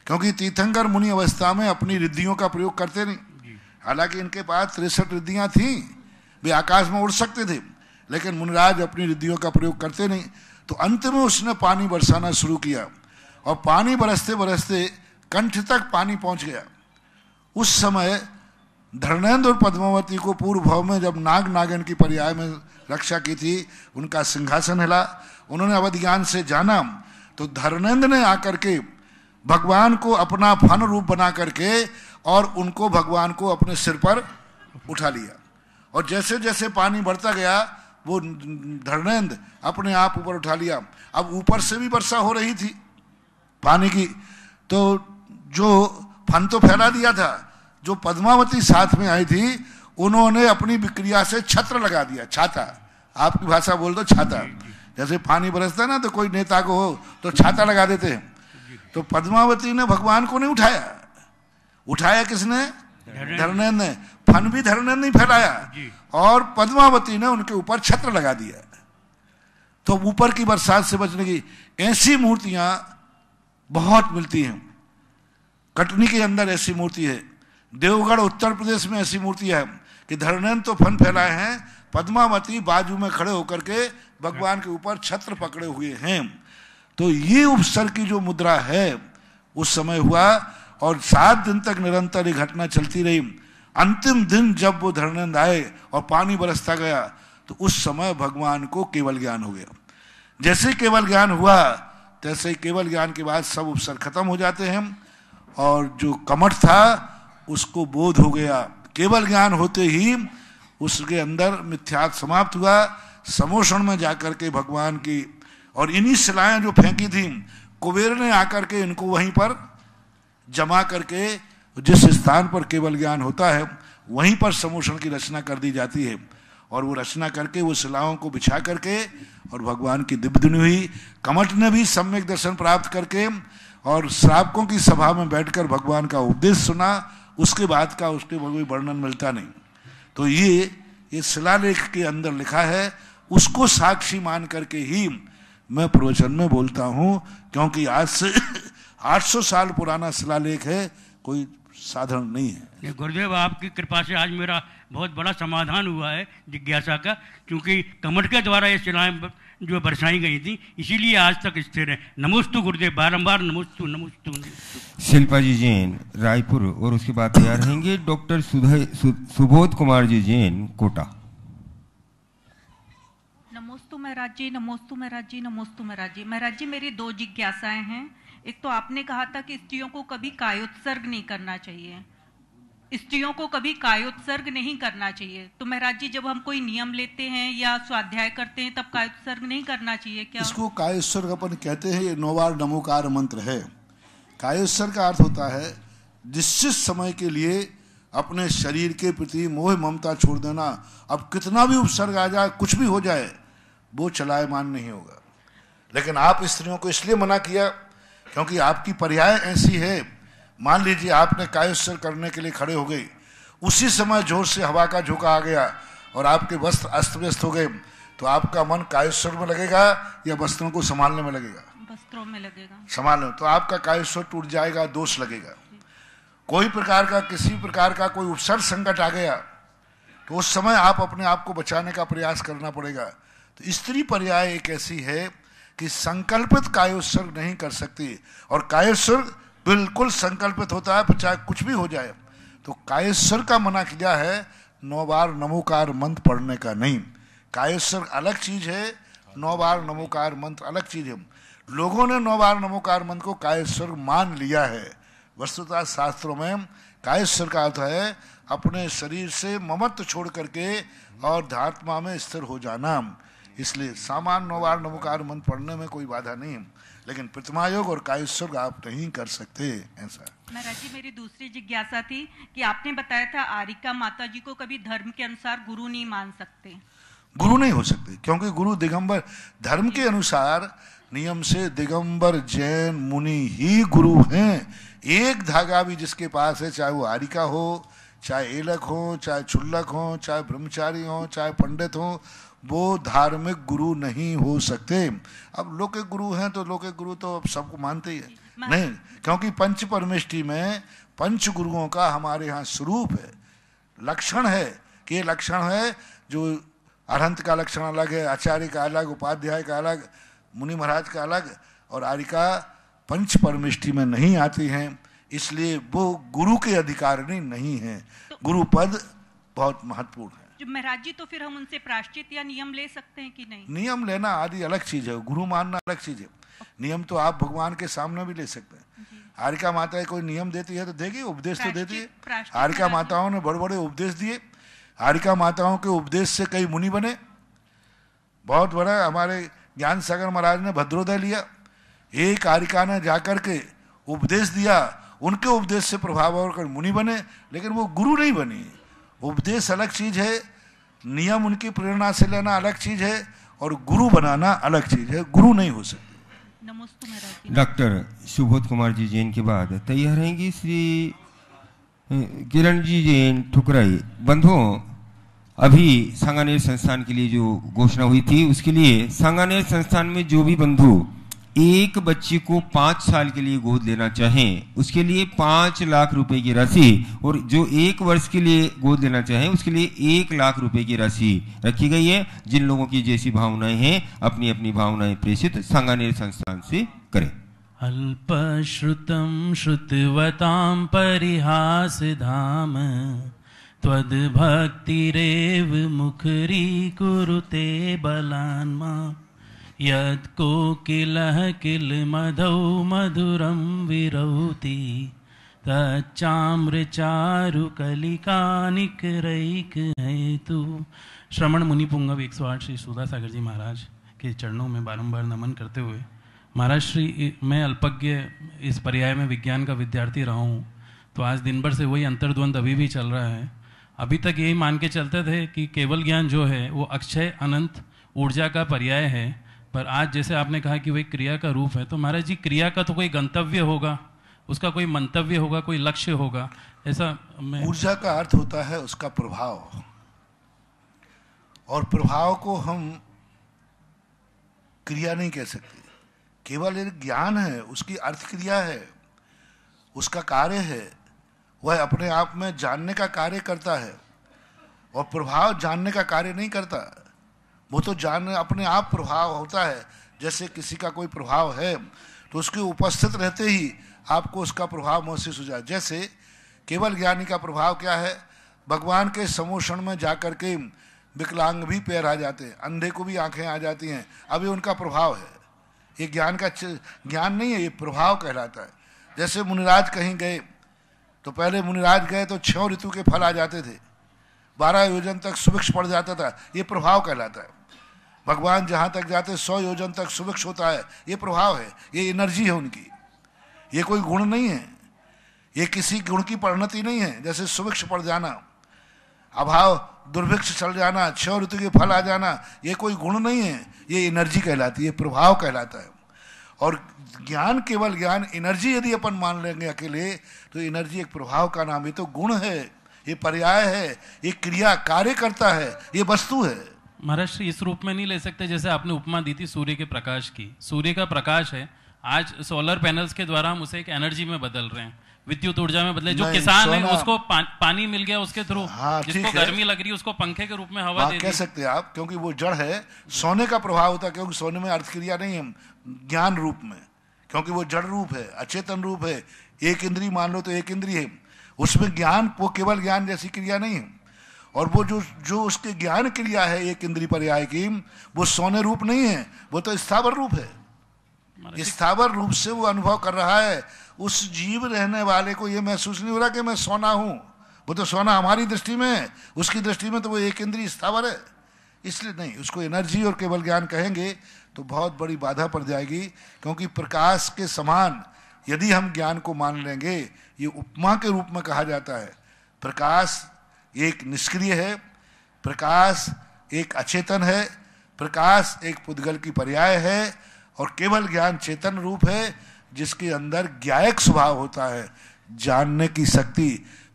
क्योंकि तीर्थंकर मुनि अवस्था में अपनी रिद्धियों का प्रयोग करते नहीं। हालांकि इनके पास 63 रिद्धियां थीं, वे आकाश में उड़ सकते थे, लेकिन मुनिराज अपनी रिद्धियों का प्रयोग करते नहीं। तो अंत में उसने पानी बरसाना शुरू किया, और पानी बरसते बरसते कंठ तक पानी पहुंच गया। उस समय धर्मेंद्र और पद्मावती को पूर्व भाव में जब नाग नागिन की पर्याय में रक्षा की थी, उनका सिंहासन हिला। उन्होंने अवध ज्ञान से जाना, तो धर्मेंद्र ने आकर के भगवान को अपना फन रूप बना करके और उनको भगवान को अपने सिर पर उठा लिया। और जैसे जैसे पानी बढ़ता गया, वो धर्मेंद्र अपने आप ऊपर उठा लिया। अब ऊपर से भी वर्षा हो रही थी पानी की, तो जो फन तो फैला दिया था, जो पद्मावती साथ में आई थी, उन्होंने अपनी विक्रिया से छत्र लगा दिया। छाता, आपकी भाषा बोल दो छाता। जैसे पानी बरसता है ना, तो कोई नेता को हो तो छाता लगा देते हैं। तो पद्मावती ने भगवान को नहीं उठाया। उठाया किसने? धर्मेंद्र ने। फन भी धर्मेंद्र नहीं फैलाया, और पद्मावती ने उनके ऊपर छत्र लगा दिया। तो ऊपर की बरसात से बचने की ऐसी मूर्तियां बहुत मिलती हैं। कटनी के अंदर ऐसी मूर्ति है, देवगढ़ उत्तर प्रदेश में ऐसी मूर्ति है कि धर्मेंद्र तो फन फैलाए हैं, पद्मावती बाजू में खड़े होकर के भगवान के ऊपर छत्र पकड़े हुए हैं। तो ये उपसर्ग की जो मुद्रा है उस समय हुआ, और 7 दिन तक निरंतर ये घटना चलती रही। अंतिम दिन जब वो धर्मेंद्र आए और पानी बरसता गया, तो उस समय भगवान को केवल ज्ञान हो गया। जैसे केवल ज्ञान हुआ, तैसे ही केवल ज्ञान के बाद सब उपसर्ग खत्म हो जाते हैं, और जो कमठ था उसको बोध हो गया। केवल ज्ञान होते ही उसके अंदर मिथ्यात्व समाप्त हुआ। समोषण में जाकर के भगवान की, और इन्हीं शिलाएं जो फेंकी थी, कुबेर ने आकर के इनको वहीं पर जमा करके, जिस स्थान पर केवल ज्ञान होता है वहीं पर समोषण की रचना कर दी जाती है। और वो रचना करके वो शिलाओं को बिछा करके, और भगवान की दिव्य धुनी हुई। कमठ ने भी सम्यक दर्शन प्राप्त करके और श्रावकों की सभा में बैठकर भगवान का उपदेश सुना। उसके बाद का उसके कोई वर्णन मिलता नहीं। तो ये शिलालेख के अंदर लिखा है, उसको साक्षी मान करके ही मैं प्रवचन में बोलता हूँ, क्योंकि आज से 800 साल पुराना शिलालेख है, कोई साधारण नहीं है। गुरुदेव, आपकी कृपा से आज मेरा बहुत बड़ा समाधान हुआ है जिज्ञासा का, क्योंकि कमठ के द्वारा ये शिलाएं जो बरसाई गई थी, इसीलिए आज तक स्थिर है। नमोस्तु गुरुदेव, बारंबार नमोस्तु नमोस्तु। शिल्पा जी जैन रायपुर, और उसके बाद तैयार रहेंगे डॉक्टर सुबोध कुमार जी जैन कोटा। नमोस्तु महाराज जी, नमोस्तु महाराज जी, नमोस्तु महाराज जी। महाराज जी, मेरी 2 जिज्ञासाएं हैं। एक तो आपने कहा था कि स्त्रियों को कभी कायोत्सर्ग नहीं करना चाहिए, स्त्रियों को कभी कायोत्सर्ग नहीं करना चाहिए। तो महाराज जी, जब हम कोई नियम लेते हैं या स्वाध्याय करते हैं, तब कायोत्सर्ग नहीं करना चाहिए क्या? इसको कायोत्सर्ग अपन कहते हैं। ये 9 बार नमोकार मंत्र है। कायोत्सर्ग का अर्थ होता है निश्चित समय के लिए अपने शरीर के प्रति मोह ममता छोड़ देना। अब कितना भी उपसर्ग आ जाए, कुछ भी हो जाए, वो चलायमान नहीं होगा। लेकिन आप स्त्रियों को इसलिए मना किया क्योंकि आपकी पर्याय ऐसी है। मान लीजिए आपने कायोत्सर्ग करने के लिए खड़े हो गए, उसी समय जोर से हवा का झोंका आ गया और आपके वस्त्र अस्त व्यस्त हो गए, तो आपका मन कायोत्सर्ग में लगेगा या वस्त्रों को संभालने में लगेगा? वस्त्रों में लगेगा। संभालने, तो आपका कायोत्सर्ग टूट जाएगा, दोष लगेगा। कोई प्रकार का, किसी प्रकार का कोई उपसर्ग संकट आ गया, तो उस समय आप अपने आप को बचाने का प्रयास करना पड़ेगा। तो स्त्री पर्याय एक ऐसी है कि संकल्पित कायोत्सर्ग नहीं कर सकती, और कायोत्सर्ग बिल्कुल संकल्पित होता है, चाहे कुछ भी हो जाए। तो कायोत्सर्ग का मना किया है, 9 बार नमोकार मंत्र पढ़ने का नहीं। कायोत्सर्ग अलग चीज है, 9 बार नमोकार मंत्र अलग चीज है। लोगों ने 9 बार नमोकार मंत्र को कायोत्सर्ग मान लिया है। वस्तुतः शास्त्रों में कायस्वर का अर्थ है अपने शरीर से ममत्व छोड़ करके और धात्मा में स्थिर हो जाना। इसलिए सामान्य नौवार नमोकार मंत्र पढ़ने में कोई बाधा नहीं, लेकिन प्रतिमा योग और कायस्वर आप नहीं कर सकते। ऐसा महाराज जी, मेरी दूसरी जिज्ञासा थी कि आपने बताया था आरिका माता जी को कभी धर्म के अनुसार गुरु नहीं मान सकते। गुरु नहीं हो सकते, क्योंकि गुरु दिगंबर धर्म के अनुसार नियम से दिगंबर जैन मुनि ही गुरु हैं। एक धागा भी जिसके पास है, चाहे वो आरिका हो, चाहे एलक हो, चाहे चुल्लक हो, चाहे ब्रह्मचारी हो, चाहे पंडित हो, वो धार्मिक गुरु नहीं हो सकते। अब लौकिक गुरु हैं तो लौकिक गुरु तो अब सबको मानते ही है नहीं, क्योंकि पंच परमेष्टि में पंच गुरुओं का हमारे यहाँ स्वरूप है, लक्षण है कि लक्षण है जो अरहंत का लक्षण अलग है, आचार्य का अलग, उपाध्याय का अलग, मुनि महाराज का अलग, और आरिका पंच परमेष्टि में नहीं आती हैं, इसलिए वो गुरु के अधिकारिणी नहीं है। गुरु पद बहुत महत्वपूर्ण है। जो महाराज जी, तो फिर हम उनसे प्रायश्चित या नियम ले सकते हैं कि नहीं? नियम लेना आदि अलग चीज है, गुरु मानना अलग चीज है। नियम तो आप भगवान के सामने भी ले सकते हैं। आरिका माता कोई नियम देती है तो देगी, उपदेश तो देती है। आरिका माताओं ने बड़े बड़े उपदेश दिए। आरिका माताओं के उपदेश से कई मुनि बने। बहुत बड़ा हमारे ज्ञान सागर महाराज ने भद्रोदय लिया, एक आरिका ने जाकर के उपदेश दिया, उनके उपदेश से प्रभाव होकर मुनि बने, लेकिन वो गुरु नहीं बनी। उपदेश अलग चीज है, नियम उनकी प्रेरणा से लेना अलग चीज है, और गुरु बनाना अलग चीज है। गुरु नहीं हो सकते। डॉक्टर सुबोध कुमार जी जैन के बाद तैयार रहेंगी श्री किरण जी जैन ठुकराई। बंधुओं, अभी सांगानेर संस्थान के लिए जो घोषणा हुई थी, उसके लिए सांगानेर संस्थान में जो भी बंधु एक बच्चे को 5 साल के लिए गोद लेना चाहें, उसके लिए 5 लाख रुपए की राशि, और जो 1 वर्ष के लिए गोद लेना चाहें उसके लिए 1 लाख रुपए की राशि रखी गई है। जिन लोगों की जैसी भावनाएं हैं, अपनी अपनी भावनाएं प्रेषित सांगानेर संस्थान से करें। अल्पश्रुतं श्रुतवतां परिहास धाम त्वद्भक्तिरेव मुखरी कुरुते बलान्मा यत् कोकिलः किल मधौ मधुरं विरौति तच्चाम्रचारु कलिकानिकरैक हेतु। श्रवण मुनि पुंगव 108 श्री सुधा सागर जी महाराज के चरणों में बारंबार नमन करते हुए, महाराज श्री, मैं अल्पज्ञ इस पर्याय में विज्ञान का विद्यार्थी रहा हूँ, तो आज दिन भर से वही अंतर्द्वंद अभी भी चल रहा है। अभी तक यही मान के चलते थे कि केवल ज्ञान जो है वो अक्षय अनंत ऊर्जा का पर्याय है, पर आज जैसे आपने कहा कि वही क्रिया का रूप है, तो महाराज जी क्रिया का तो कोई गंतव्य होगा, उसका कोई मंतव्य होगा, कोई लक्ष्य होगा, ऐसा मैं। ऊर्जा का अर्थ होता है उसका प्रभाव, और प्रभाव को हम क्रिया नहीं कह सकते। केवल एक ज्ञान है, उसकी अर्थ क्रिया है, उसका कार्य है, वह अपने आप में जानने का कार्य करता है, और प्रभाव जानने का कार्य नहीं करता। वो तो जानने अपने आप प्रभाव होता है। जैसे किसी का कोई प्रभाव है तो उसके उपस्थित रहते ही आपको उसका प्रभाव महसूस हो जाए। जैसे केवल ज्ञानी का प्रभाव क्या है, भगवान के समोषण में जाकर के विकलांग भी पैर आ जाते हैं, अंधे को भी आंखें आ जाती हैं, अभी उनका प्रभाव है। ये ज्ञान का ज्ञान नहीं है, ये प्रभाव कहलाता है। जैसे मुनिराज कहीं गए तो पहले मुनिराज गए तो 6 ऋतु के फल आ जाते थे, 12 योजन तक सुभिक्ष पड़ जाता था, ये प्रभाव कहलाता है। भगवान जहाँ तक जाते 100 योजन तक सुभिक्ष होता है, ये प्रभाव है, ये एनर्जी है उनकी, ये कोई गुण नहीं है, ये किसी गुण की परिणति नहीं है। जैसे सुभिक्ष पड़ जाना, अभाव दुर्भिक्ष चल जाना, 6 ऋतु के फल आ जाना, ये कोई गुण नहीं है, ये एनर्जी कहलाती है, प्रभाव कहलाता है। और ज्ञान, केवल ज्ञान, एनर्जी यदि अपन मान लेंगे अकेले, तो एनर्जी एक प्रभाव का नाम, ये तो गुण है, ये पर्याय है, ये क्रिया कार्य करता है, ये वस्तु है। महाराज इस रूप में नहीं ले सकते जैसे आपने उपमा दी थी सूर्य के प्रकाश की। सूर्य का प्रकाश है, आज सोलर पैनल्स के द्वारा हम उसे एक एनर्जी में बदल रहे हैं, विद्युत ऊर्जा में बदले। जो किसान है उसको पानी मिल गया उसके थ्रू, जिसको गर्मी लग रही है उसको पंखे के रूप में हवा दे दी। कह सकते हैं आप, क्योंकि वो जड़ है। सोने का प्रभाव होता है, क्योंकि सोने में अर्थ क्रिया नहीं है ज्ञान रूप में, क्योंकि वो जड़ रूप है, अचेतन रूप है। एक इंद्री मान लो तो एक इंद्री है, उसमें ज्ञान, वो केवल ज्ञान जैसी क्रिया नहीं है। और वो जो उसके ज्ञान क्रिया है एक इंद्री पर्याय की, वो सोने रूप नहीं है, वो तो स्थावर रूप है। स्थावर रूप से वो अनुभव कर रहा है। उस जीव रहने वाले को ये महसूस नहीं हो रहा कि मैं सोना हूं। वो तो सोना हमारी दृष्टि में है, उसकी दृष्टि में तो वो एक इंद्रिय स्थावर है। इसलिए नहीं, उसको एनर्जी और केवल ज्ञान कहेंगे तो बहुत बड़ी बाधा पड़ जाएगी, क्योंकि प्रकाश के समान यदि हम ज्ञान को मान लेंगे, ये उपमा के रूप में कहा जाता है। प्रकाश एक निष्क्रिय है, प्रकाश एक अचेतन है, प्रकाश एक पुद्गल की पर्याय है, और केवल ज्ञान चेतन रूप है जिसके अंदर ज्ञायक स्वभाव होता है, जानने की शक्ति।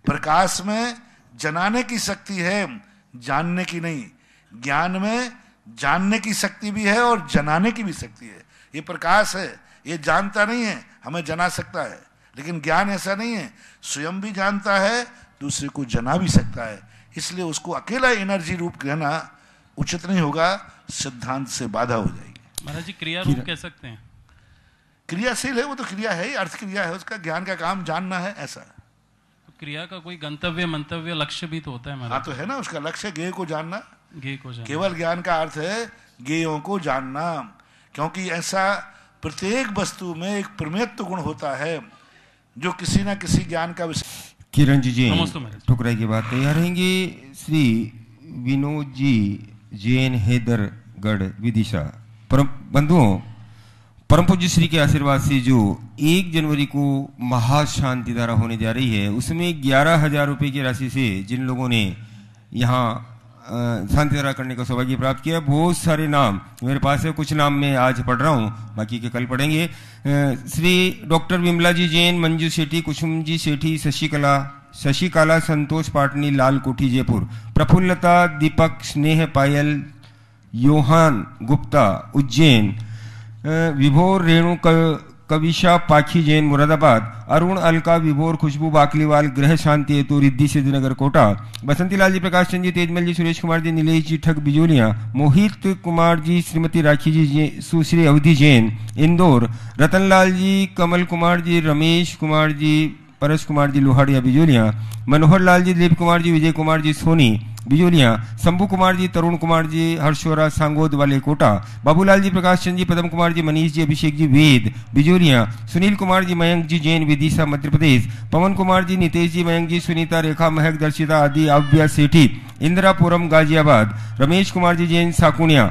प्रकाश में जनाने की शक्ति है, जानने की नहीं। ज्ञान में जानने की शक्ति भी है और जनाने की भी शक्ति है। ये प्रकाश है, ये जानता नहीं है, हमें जना सकता है। लेकिन ज्ञान ऐसा नहीं है, स्वयं भी जानता है, दूसरे को जना भी सकता है। इसलिए उसको अकेला एनर्जी रूप कहना उचित नहीं होगा, सिद्धांत से बाधा हो जाएगी। महाराज जी क्रिया रूप कह सकते हैं? क्रियाशील है, वो तो क्रिया है ही, अर्थ क्रिया है उसका। ज्ञान का काम जानना है, ऐसा। तो क्रिया का कोई गंतव्य मंतव्य लक्ष्य भी तो होता है महाराज? हाँ तो है ना, उसका लक्ष्य ज्ञेय को जानना। ज्ञेय को जानना। केवल ज्ञान का अर्थ है ज्ञेयों को जानना, क्योंकि ऐसा प्रत्येक वस्तु में एक प्रमेयत्व गुण होता है जो किसी ना किसी ज्ञान का विषय। किरण जी ठुकराई की बात तैयार रहेंगे। श्री विनोद जी जैन हैदरगढ़ विदिशा। परम बंधुओं, परम पूज्य श्री के आशीर्वाद से जो 1 जनवरी को महाशांति धारा होने जा रही है, उसमें 11,000 रुपये की राशि से जिन लोगों ने यहाँ शांति धारा करने का सौभाग्य प्राप्त किया, बहुत सारे नाम मेरे पास है। कुछ नाम मैं आज पढ़ रहा हूँ, बाकी के कल पढ़ेंगे। श्री डॉक्टर विमला जी जैन, मंजू सेठी, कुसुम जी सेठी, शशिकला संतोष पाटनी, लाल कोठी जयपुर, प्रफुल्लता, दीपक, स्नेह पायल, योहान गुप्ता उज्जैन, विभोर रेणु कविशा पाखी जैन मुरादाबाद, अरुण अलका विभोर खुशबू बाकलीवाल गृह शांति हेतु रिद्धि सिद्धनगर कोटा, बसंतीलाल जी, प्रकाश चंद जी, तेजमल जी, सुरेश कुमार जी, नीलेश जी ठग बिजोलिया, मोहित कुमार जी, श्रीमती राखी जी, सुश्री अवधि जैन इंदौर, रतनलाल जी, कमल कुमार जी, रमेश कुमार जी, परस कुमार जी लोहाड़िया बिजोलिया, मनोहर लाल जी, दिलीप कुमार जी, विजय कुमार जी सोनी बिजोलिया, शंभू कुमार जी, तरुण कुमार जी, हर्षोरा सांगोद वाले कोटा, बाबूलाल जी, प्रकाश चंद जी, पदम कुमार जी, मनीष जी, अभिषेक जी वेद बिजोलिया, सुनील कुमार जी, मयंक जी जैन विदिशा मध्य प्रदेश, पवन कुमार जी, नितेश जी, मयंक जी, सुनीता, रेखा, महक, दर्शिता आदि, आव्या सेठी इंदिरापुरम गाजियाबाद, रमेश कुमार जी जैन साकुनिया,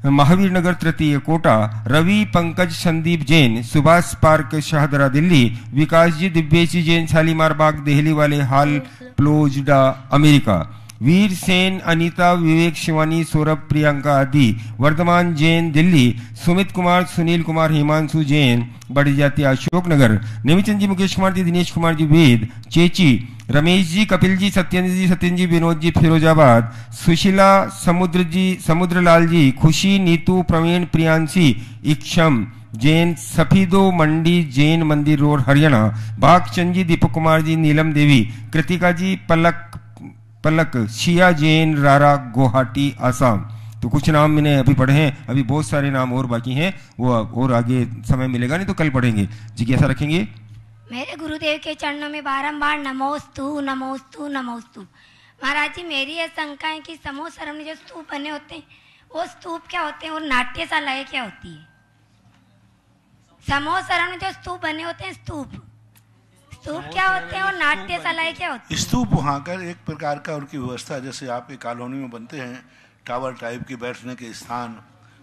महावीर नगर तृतीय कोटा, रवि पंकज संदीप जैन, सुभाष पार्क शाहदरा दिल्ली, विकास जी, दिव्येश जी जैन शालीमार बाग देहली वाले हाल प्लोजडा अमेरिका, वीर सेन, अनीता, विवेक, शिवानी, सौरभ, प्रियंका आदि वर्धमान जैन दिल्ली, सुमित कुमार, सुनील कुमार, हिमांशु जैन बड़ी जाति अशोकनगर, नेमीचंद जी, मुकेश कुमार जी, दिनेश कुमार जी वेद चेची, रमेश जी, कपिल जी, सत्येंद्र जी, विनोद जी फिरोजाबाद, सुशीला, समुद्रलाल जी, खुशी, नीतू, प्रवीण, प्रियांशी, इक्षम जैन सफीदो मंडी जैन मंदिर रोड हरियाणा, भागचंद जी, दीपक कुमार जी, नीलम देवी, कृतिका जी, पलक शिया जैन रारा गुवाहाटी आसाम। तो कुछ नाम मैंने अभी पढ़े हैं, अभी बहुत सारे नाम और बाकी हैं, वो और आगे समय मिलेगा नहीं तो कल पढ़ेंगे। जिज्ञासा रखेंगे। मेरे गुरुदेव के चरणों में बारंबार नमोस्तु नमोस्तु नमोस्तु। महाराज जी, मेरी यह शंका है कि समूह शरण में जो स्तूप बने होते हैं वो स्तूप क्या होते हैं और नाट्यशालाएं क्या होती है? समूह शरण में जो स्तूप बने होते हैं स्तूप क्या होते हैं और नाट्यशालाएं क्या होती है? स्तूप वहाँ का एक प्रकार का उनकी व्यवस्था, जैसे आपके कॉलोनी में बनते हैं टावर टाइप के बैठने के स्थान,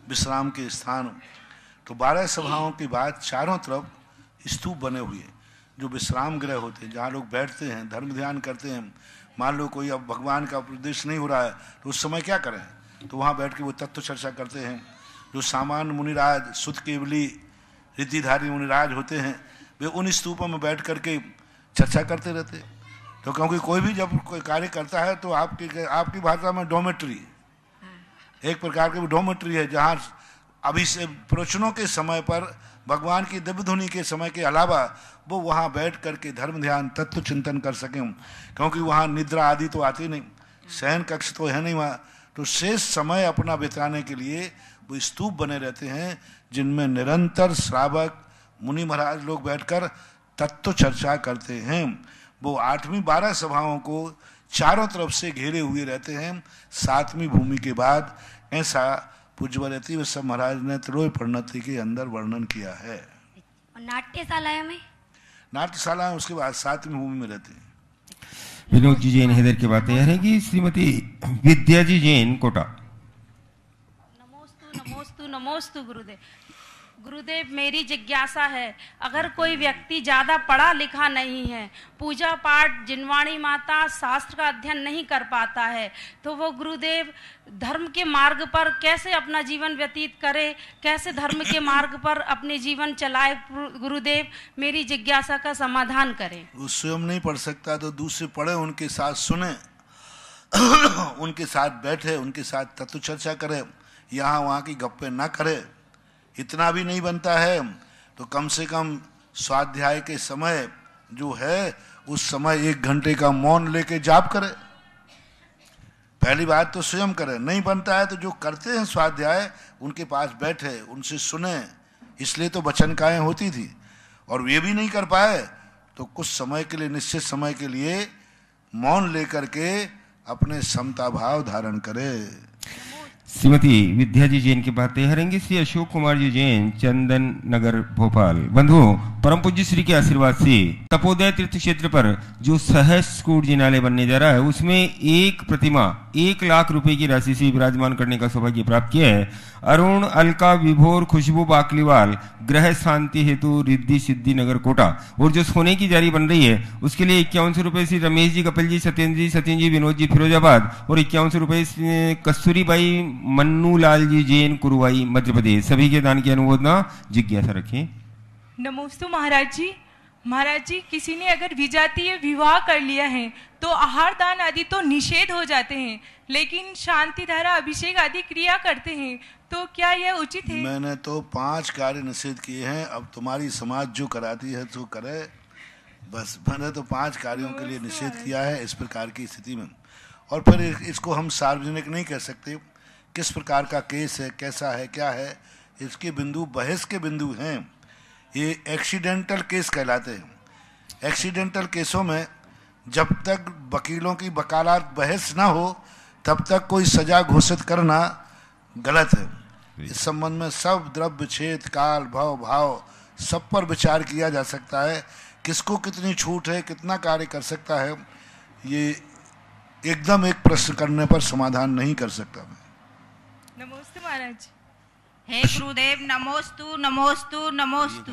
विश्राम के स्थान। तो 12 सभाओं के बाद चारों तरफ स्तूप बने हुए हैं जो विश्राम गृह होते हैं, जहाँ लोग बैठते हैं, धर्म ध्यान करते हैं। मान लो कोई अब भगवान का उपदेश नहीं हो रहा है तो उस समय क्या करें, तो वहाँ बैठ के वो तत्व चर्चा करते हैं। जो सामान्य मुनिराज, सुध केवली, रिद्धिधारी मुनिराज होते हैं, वे उन स्तूपों में बैठ करके चर्चा करते रहते। तो क्योंकि कोई भी जब कोई कार्य करता है तो आपकी भाषा में डोमेट्री, एक प्रकार की डोमेट्री है, जहाँ अभी से प्रवचनों के समय पर भगवान की दिव्य धुनी के समय के अलावा वो वहाँ बैठ करके धर्म ध्यान तत्व चिंतन कर सकें। क्योंकि वहाँ निद्रा आदि तो आती नहीं, शयन कक्ष तो है नहीं वहाँ, तो शेष समय अपना बिताने के लिए वो स्तूप बने रहते हैं जिनमें निरंतर श्रावक मुनि महाराज लोग बैठकर तत्व चर्चा करते हैं। वो 8वीं 12 सभाओं को चारों तरफ से घेरे हुए रहते हैं। 7वीं भूमि के बाद ऐसा पूज्यवर यति वैष्णव महाराज ने त्रय परिणति के अंदर वर्णन किया है। और नाट्यशाला में? नाट्यशाला उसके बाद 7वीं भूमि में रहती है। विनोद जी जैन हैदर की बात यह है कि श्रीमती विद्या जी जैन कोटा। नमोस्तु नमोस्तु नमोस्तु गुरुदेव। गुरुदेव मेरी जिज्ञासा है, अगर कोई व्यक्ति ज्यादा पढ़ा लिखा नहीं है, पूजा पाठ जिनवाणी माता शास्त्र का अध्ययन नहीं कर पाता है, तो वो गुरुदेव धर्म के मार्ग पर कैसे अपना जीवन व्यतीत करे, कैसे धर्म के मार्ग पर अपने जीवन चलाए? गुरुदेव मेरी जिज्ञासा का समाधान करें। वो स्वयं नहीं पढ़ सकता तो दूसरे पढ़े, उनके साथ सुने, उनके साथ बैठे, उनके साथ तत्व चर्चा करे, यहाँ वहाँ की गप्पे ना करे। इतना भी नहीं बनता है तो कम से कम स्वाध्याय के समय जो है उस समय 1 घंटे का मौन लेके जाप करे। पहली बात तो स्वयं करे, नहीं बनता है तो जो करते हैं स्वाध्याय उनके पास बैठे, उनसे सुने। इसलिए तो वचनकाएं होती थी। और वे भी नहीं कर पाए तो कुछ समय के लिए, निश्चित समय के लिए मौन लेकर के अपने समता भाव धारण करे। श्रीमती विद्या जी जैन की बातें हरेंगे श्री अशोक कुमार जी जैन, चंदन नगर भोपाल। बंधुओं, परम पूज्य श्री के आशीर्वाद से तपोदय तीर्थ क्षेत्र पर जो सहस्रकूट जिनालय बनने जा रहा है उसमें एक प्रतिमा 1 लाख रुपए की राशि से विराजमान करने का सौभाग्य प्राप्त किया है। अरुण अलका विभोर खुशबू बाकलीवाल, ग्रह शांति हेतु रिद्धि सिद्धि नगर कोटा। और जो सोने की जारी बन रही है उसके लिए 5100 रुपए श्री रमेश जी, कपिल जी, सत्येंद्र जी, विनोद जी फिरोजाबाद, और 5100 रुपए कस्तूरीबाई मन्नूलाल जी जैन कुरुवाई मध्य प्रदेश। सभी के दान की अनुमोदना जिज्ञासा रखें। नमोस्तु महाराज जी। महाराज जी, किसी ने अगर विजातीय विवाह कर लिया है तो आहार दान आदि तो निषेध हो जाते हैं, लेकिन शांति धारा अभिषेक आदि क्रिया करते हैं, तो क्या यह उचित है? मैंने तो 5 कार्य निषेध किए हैं, अब तुम्हारी समाज जो कराती है तो करे। बस मैंने तो 5 कार्यों के लिए निषेध किया है इस प्रकार की स्थिति में। और फिर इसको हम सार्वजनिक नहीं कह सकते। किस प्रकार का केस है, कैसा है, क्या है, इसके बिंदु बहस के बिंदु हैं। ये एक्सीडेंटल केस कहलाते हैं। एक्सीडेंटल केसों में जब तक वकीलों की वकालत बहस ना हो तब तक कोई सजा घोषित करना गलत है। इस संबंध में सब द्रव्य छेद काल भव भाव सब पर विचार किया जा सकता है। किसको कितनी छूट है, कितना कार्य कर सकता है, ये एकदम एक प्रश्न करने पर समाधान नहीं कर सकता मैं। नमस्ते महाराज। हे गुरुदेव नमोस्तु नमोस्तु नमोस्तु।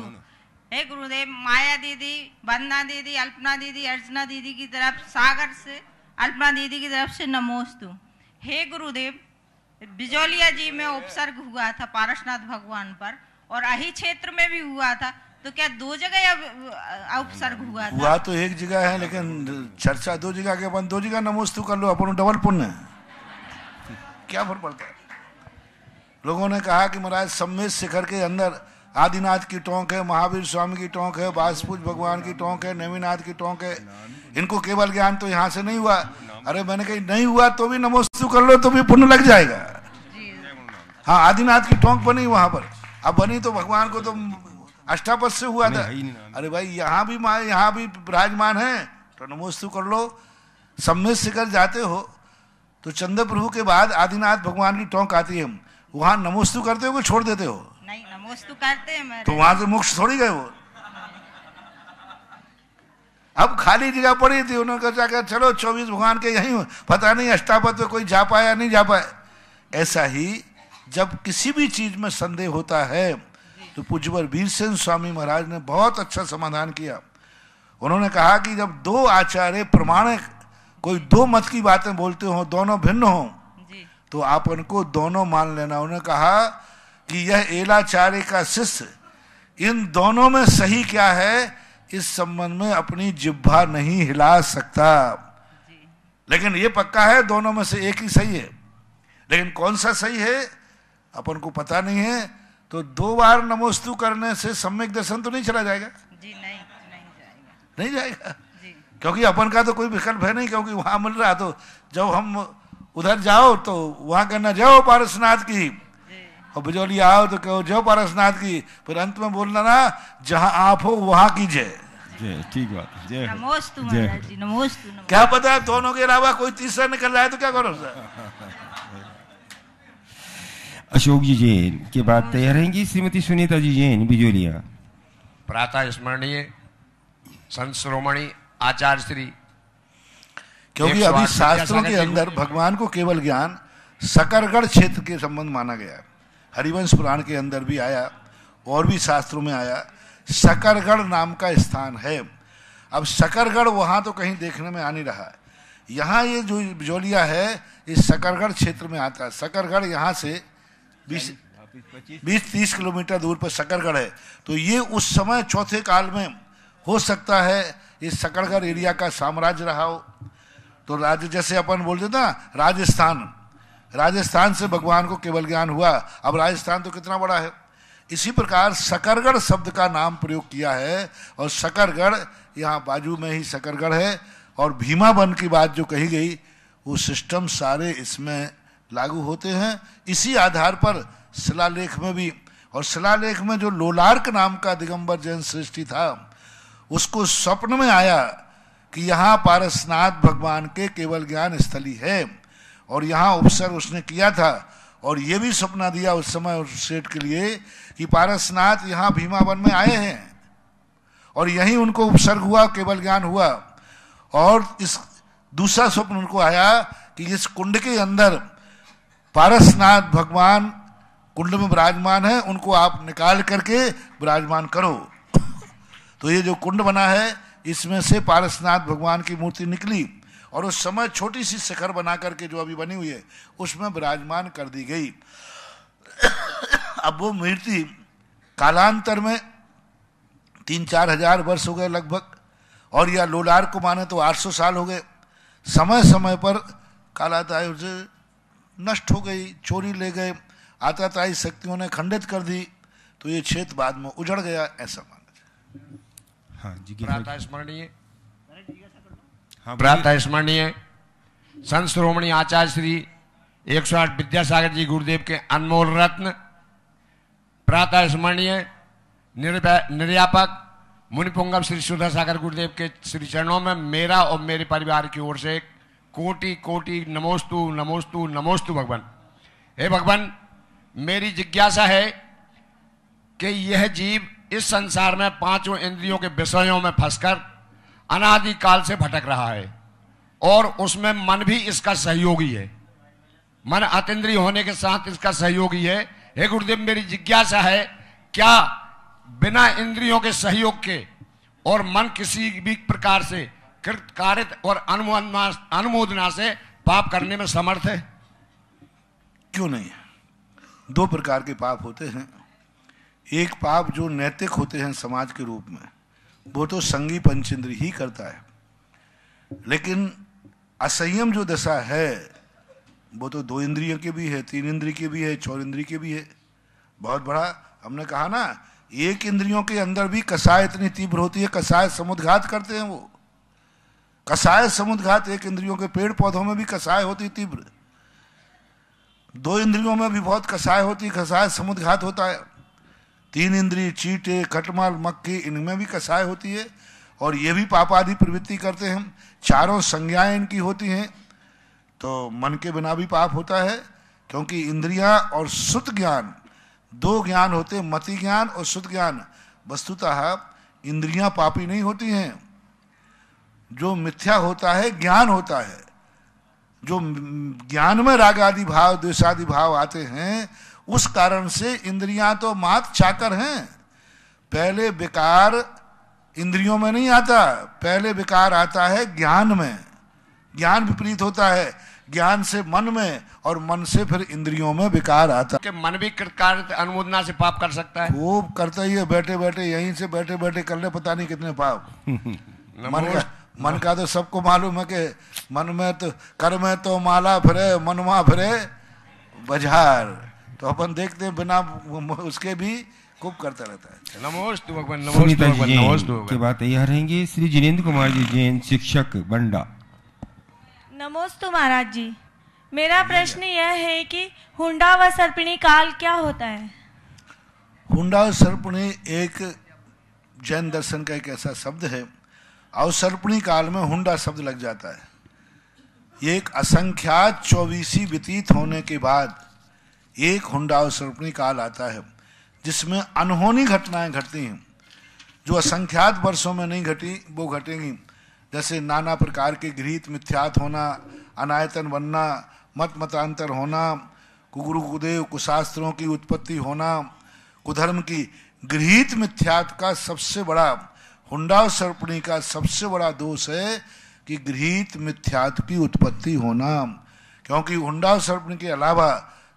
हे गुरुदेव, माया दीदी, वंदना दीदी, अल्पना दीदी, अर्चना दीदी की तरफ, सागर से अल्पना दीदी की तरफ से नमोस्तु। हे गुरुदेव, बिजौलिया जी में उपसर्ग हुआ था पारसनाथ भगवान पर, और अही क्षेत्र में भी हुआ था, तो क्या 2 जगह उपसर्ग हुआ था? हुआ तो एक जगह है, लेकिन चर्चा 2 जगह के अपन 2 जगह नमोस्तु कर लो, अपन डबल पुण्य। क्या फर्क पड़ता है? लोगों ने कहा कि महाराज सम्मेद शिखर के अंदर आदिनाथ की टोंक है, महावीर स्वामी की टोंक है, बासपुज भगवान की टोंक है, नेमिनाथ की टोंक है, इनको केवल ज्ञान तो यहाँ से नहीं हुआ। अरे मैंने कही नहीं हुआ तो भी नमोस्तु कर लो तो भी पुण्य लग जाएगा। हाँ, आदिनाथ की टोंक बनी वहां पर, अब बनी तो भगवान को तो अष्टापद से हुआ था। अरे भाई यहाँ भी विराजमान है तो नमोस्तु कर लो। सम्मेद शिखर जाते हो तो चंद्र प्रभु के बाद आदिनाथ भगवान की टोंक आती है, वहां नमोस्तु करते हो कि छोड़ देते हो? नहीं, नमोस्तु करते हैं। तो वहां से मोक्ष थोड़ी गए वो। अब खाली जगह पड़ी थी, उन्होंने कहा चलो 24 भगवान के यहीं, पता नहीं अष्टापद पे कोई जा पाया नहीं जा पाया। ऐसा ही जब किसी भी चीज में संदेह होता है तो पूज्यवर वीरसेन स्वामी महाराज ने बहुत अच्छा समाधान किया। उन्होंने कहा कि जब 2 आचार्य प्रमाणिक कोई 2 मत की बातें बोलते हो, दोनों भिन्न हो, तो आप उनको दोनों मान लेना। उन्होंने कहा कि यह एलाचार्य का शिष्य इन दोनों में सही क्या है इस संबंध में अपनी जिह्वा नहीं हिला सकता, लेकिन ये पक्का है दोनों में से एक ही सही है। लेकिन कौन सा सही है अपन को पता नहीं है। तो 2 बार नमोस्तु करने से सम्यक दर्शन तो नहीं चला जाएगा? जी नहीं जाएगा, नहीं जाएगा, क्योंकि अपन का तो कोई विकल्प है नहीं, क्योंकि वहां मिल रहा। तो जब हम उधर जाओ तो वहां कहना जाओ पारसनाथ की, और बिजौली आओ तो कहो जाओ पारसनाथ की, फिर अंत में बोलना ना जहां आप हो वहां की जय। ठीक बात, जय नमोस्तु महाराज जी, नमोस्तु। क्या पता दोनों के अलावा कोई तीसरा निकल रहा है तो क्या करो? अशोक जी जैन के बाद तैयार रहेंगी श्रीमती सुनीता जी जैन बिजोलिया। प्रातः स्मरणीय संत शिरोमणि आचार्य श्री, क्योंकि अभी शास्त्रों के अंदर भगवान को केवल ज्ञान सकरगढ़ क्षेत्र के संबंध माना गया है। हरिवंश पुराण के अंदर भी आया और भी शास्त्रों में आया, सकरगढ़ नाम का स्थान है। अब सकरगढ़ वहां तो कहीं देखने में आ नहीं रहा है। यहाँ ये जो बिजोलिया है इस सकरगढ़ क्षेत्र में आता है। सकरगढ़ यहाँ से 20-30 किलोमीटर दूर पर सकरगढ़ है। तो ये उस समय चौथे काल में हो सकता है इस सकरगढ़ एरिया का साम्राज्य रहा हो। तो राज्य जैसे अपन बोलते ना राजस्थान से भगवान को केवल ज्ञान हुआ। अब राजस्थान तो कितना बड़ा है। इसी प्रकार सकरगढ़ शब्द का नाम प्रयोग किया है और सकरगढ़ यहाँ बाजू में ही सकरगढ़ है। और भीमा वन की बात जो कही गई वो सिस्टम सारे इसमें लागू होते हैं। इसी आधार पर शिलालेख में भी, और शिलालेख में जो लोलार्क नाम का दिगंबर जैन श्रेष्ठी था उसको स्वप्न में आया कि यहाँ पारसनाथ भगवान के केवल ज्ञान स्थली है और यहाँ उपसर्ग उसने किया था। और ये भी सपना दिया उस समय उस सेठ के लिए कि पारसनाथ यहाँ भीमा वन में आए हैं और यहीं उनको उपसर्ग हुआ, केवल ज्ञान हुआ। और इस दूसरा स्वप्न उनको आया कि इस कुंड के अंदर पारसनाथ भगवान कुंड में विराजमान है, उनको आप निकाल करके विराजमान करो। तो ये जो कुंड बना है इसमें से पारसनाथ भगवान की मूर्ति निकली और उस समय छोटी सी शिखर बना करके जो अभी बनी हुई है उसमें विराजमान कर दी गई। अब वो मूर्ति कालांतर में 3-4 हजार वर्ष हो गए लगभग, और या लोलार को माने तो 800 साल हो गए। समय समय पर कालाताई से नष्ट हो गई, चोरी ले गए, आताताई शक्तियों ने खंडित कर दी, तो ये क्षेत्र बाद में उजड़ गया, ऐसा माना। हाँ जी, प्रातः स्मरणीय संत शिरोमणि आचार्य श्री 108 विद्यासागर जी गुरुदेव के अनमोल रत्न। प्रातः स्मरणीय निर्यापक मुनिपुंगव श्री सुधा सागर गुरुदेव के श्री चरणों में मेरा और मेरे परिवार की ओर से कोटि कोटि नमोस्तु नमोस्तु नमोस्तु भगवान। हे भगवान, मेरी जिज्ञासा है कि यह जीव इस संसार में 5 इंद्रियों के विषयों में फंसकर अनादि काल से भटक रहा है और उसमें मन भी इसका सहयोगी है। मन अतीन्द्रिय होने के साथ इसका सहयोगी है। हे गुरुदेव, मेरी जिज्ञासा है क्या बिना इंद्रियों के सहयोग के और मन किसी भी प्रकार से कृत कारित और अनुमोदना से पाप करने में समर्थ है? क्यों नहीं? 2 प्रकार के पाप होते हैं। एक पाप जो नैतिक होते हैं समाज के रूप में, वो तो संगी पंचेंद्रिय ही करता है। लेकिन असंयम जो दशा है वो तो 2 इंद्रियों के भी है, 3 इंद्रिय के भी है, 4 इंद्रिय के भी है। बहुत बड़ा हमने कहा ना, 1 इंद्रियों के अंदर भी कसाय इतनी तीव्र होती है, कसाय समुद्घात करते हैं वो। कसाय समुद्घात 1 इंद्रियों के, पेड़ पौधों में भी कसाय होती तीव्र, 2 इंद्रियों में भी बहुत कसाय होती, कसाय समुद्घात होता है। 3 इंद्रिय, चींटे, खटमल, मक्खी, इनमें भी कसाय होती है और ये भी पापादि प्रवृत्ति करते हैं। 4 संज्ञाएं इनकी होती हैं। तो मन के बिना भी पाप होता है, क्योंकि इंद्रियां और शुद्ध ज्ञान 2 ज्ञान होते हैं, मति ज्ञान और शुद्ध ज्ञान। वस्तुतः इंद्रियां पापी नहीं होती हैं। जो मिथ्या होता है ज्ञान होता है। जो ज्ञान में राग आदि भाव, द्वेषादि भाव आते हैं, उस कारण से इंद्रियां तो मात चाकर हैं। पहले विकार इंद्रियों में नहीं आता, पहले विकार आता है ज्ञान में। ज्ञान विपरीत होता है, ज्ञान से मन में और मन से फिर इंद्रियों में विकार आता है। मन भी कृतकार्य अनुमोदना से पाप कर सकता है? खूब करता ही है, बैठे बैठे यहीं से बैठे बैठे कर ले पता नहीं कितने पाप। मन का तो सबको मालूम है कि मन में तो कर में तो माला फिरे, मनवा फिरे बाजार। तो अपन देखते हैं बिना उसके भी खूब करता रहता है। नमोस्तु भगवान, नमोस्तु भगवान, नमोस्तु भगवान। के बाद तैयार रहेंगे श्री जिनेंद्र कुमार जी जैन, शिक्षक बंडा। नमोस्तु महाराज जी, मेरा प्रश्न यह है कि हुंडा व सर्पिणी काल क्या होता है? हुंडा और सर्पिणी एक जैन दर्शन का एक ऐसा शब्द है, और सर्पिणी काल में हुंडा शब्द लग जाता है। ये एक असंख्यात 24 व्यतीत होने के बाद एक हुंडावसर्पणी काल आता है जिसमें अनहोनी घटनाएं घटती हैं जो असंख्यात वर्षों में नहीं घटी, वो घटेंगी। जैसे नाना प्रकार के गृहीत मिथ्यात होना, अनायतन बनना, मत मतांतर होना, कुगुरु कुदेव कुशास्त्रों की उत्पत्ति होना, कुधर्म की गृहीत मिथ्यात का सबसे बड़ा, हुंडावसर्पणी का सबसे बड़ा दोष है कि गृहीत मिथ्यात की उत्पत्ति होना, क्योंकि हुंडावसर्पणी के अलावा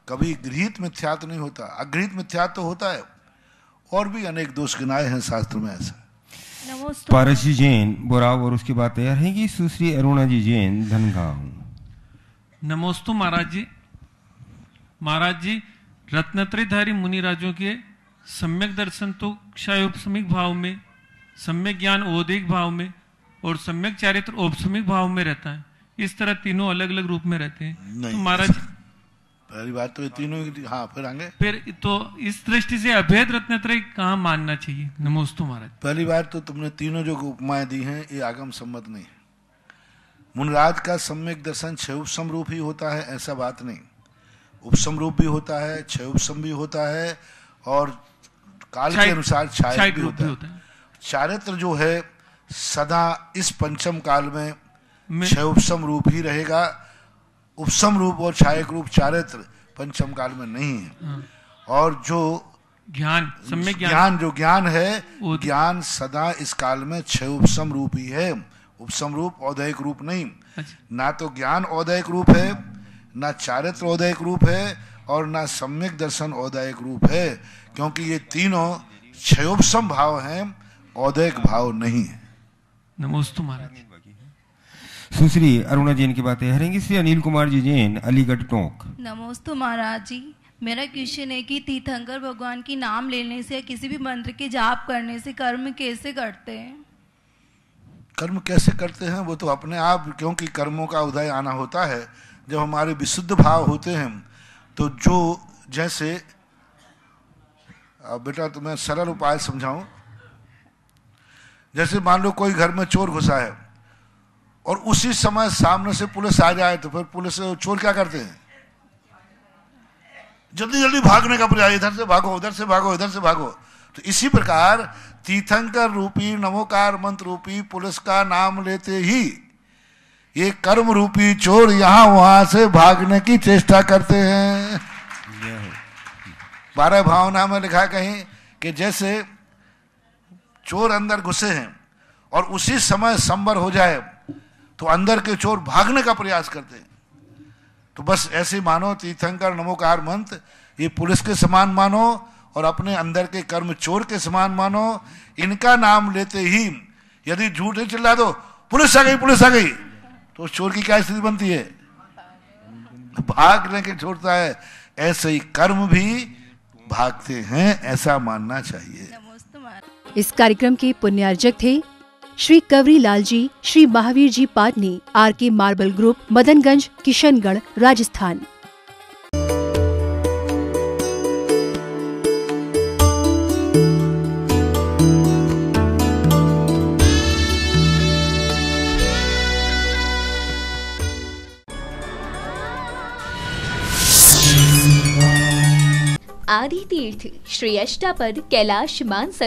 कभी गृहीत मिथ्यात नहीं होता, अगृहीत मिथ्यात तो होता है। और भी अनेक दोष गिनाए हैं शास्त्र में ऐसा। पारस जी जैन बोराव और उसके बाद तैयार है कि सुश्री अरुणा जी जैन धनगांव। नमोस्तु महाराज जी। महाराज जी, रत्नत्रयधारी मुनिराजों के सम्यक दर्शन तो क्षयोपशमिक भाव में, सम्यक ज्ञान औदिक भाव में और सम्यक चारित्र औपशमिक भाव में रहता है। इस तरह तीनों अलग अलग रूप में रहते हैं। तो महाराज पहली बात तो ये तीनों, हाँ फिर आगे, फिर तो इस दृष्टि से अभेद रत्नत्रय कहाँ मानना चाहिए? नमोस्तु महाराज। पहली बात तो तुमने तीनों जो उपमाएं दी हैं ये आगम सम्मत नहीं है। मुनराज का सम्यक दर्शन छह उपसम रूप ही होता है ऐसा बात नहीं, उपसम रूप भी होता है, छह उपसम भी होता है और काल के अनुसार छाया भी होता है। चारित्र जो है सदा इस पंचम काल में छह उपसम रूप ही रहेगा। उपसम रूप और छायक रूप चारित्र पंचम काल में नहीं है। और जो ज्ञान, सम्यक ज्ञान जो ज्ञान है, ज्ञान सदा इस काल में छह उपसम रूप ही है, उपसम रूप औदयिक रूप नहीं। ना तो ज्ञान औदयिक रूप है, ना चारित्र औदयिक रूप है और ना सम्यक दर्शन औदयिक रूप है, क्योंकि ये तीनों क्षयोपसम भाव हैं, औदयिक भाव नहीं है। नमोस्तु महाराज। सुश्री अरुणा जैन की बातें हरेंगे श्री अनिल कुमार जी जैन अलीगढ़ टोंक। नमोस्तु महाराज जी। मेरा क्वेश्चन है कि तीर्थंकर भगवान की नाम लेने से या किसी भी मंत्र के जाप करने से कर्म कैसे करते हैं? कर्म कैसे करते हैं वो तो अपने आप, क्योंकि कर्मों का उदय आना होता है जब हमारे विशुद्ध भाव होते हैं। तो जो जैसे बेटा तुम्हें सरल उपाय समझाऊं, जैसे मान लो कोई घर में चोर घुसा है और उसी समय सामने से पुलिस आ जाए तो फिर पुलिस चोर क्या करते हैं? जल्दी जल्दी भागने का प्रयास, इधर से भागो, उधर से भागो, इधर से भागो। तो इसी प्रकार तीर्थंकर रूपी नमोकार मंत्र रूपी पुलिस का नाम लेते ही ये कर्म रूपी चोर यहां वहां से भागने की चेष्टा करते हैं। 12 भावना में लिखा कहीं कि जैसे चोर अंदर घुसे हैं और उसी समय संबर हो जाए तो अंदर के चोर भागने का प्रयास करते हैं। तो बस ऐसे मानो तीर्थंकर नमोकार मंत्र ये पुलिस के समान मानो और अपने अंदर के कर्म चोर के समान मानो। इनका नाम लेते ही यदि झूठ ही चिल्ला दो पुलिस आ गई, पुलिस आ गई, तो उस चोर की क्या स्थिति बनती है? भागने के छोड़ता है। ऐसे ही कर्म भी भागते हैं, ऐसा मानना चाहिए। इस कार्यक्रम के पुण्यार्जक थे Shri Kavari Lal ji, Shri Mahavir ji Patni, R K. Marble group, Madanganj, Kishangarh, Rajasthan. आदि तीर्थ श्री अष्टापद कैलाश मानसरोवर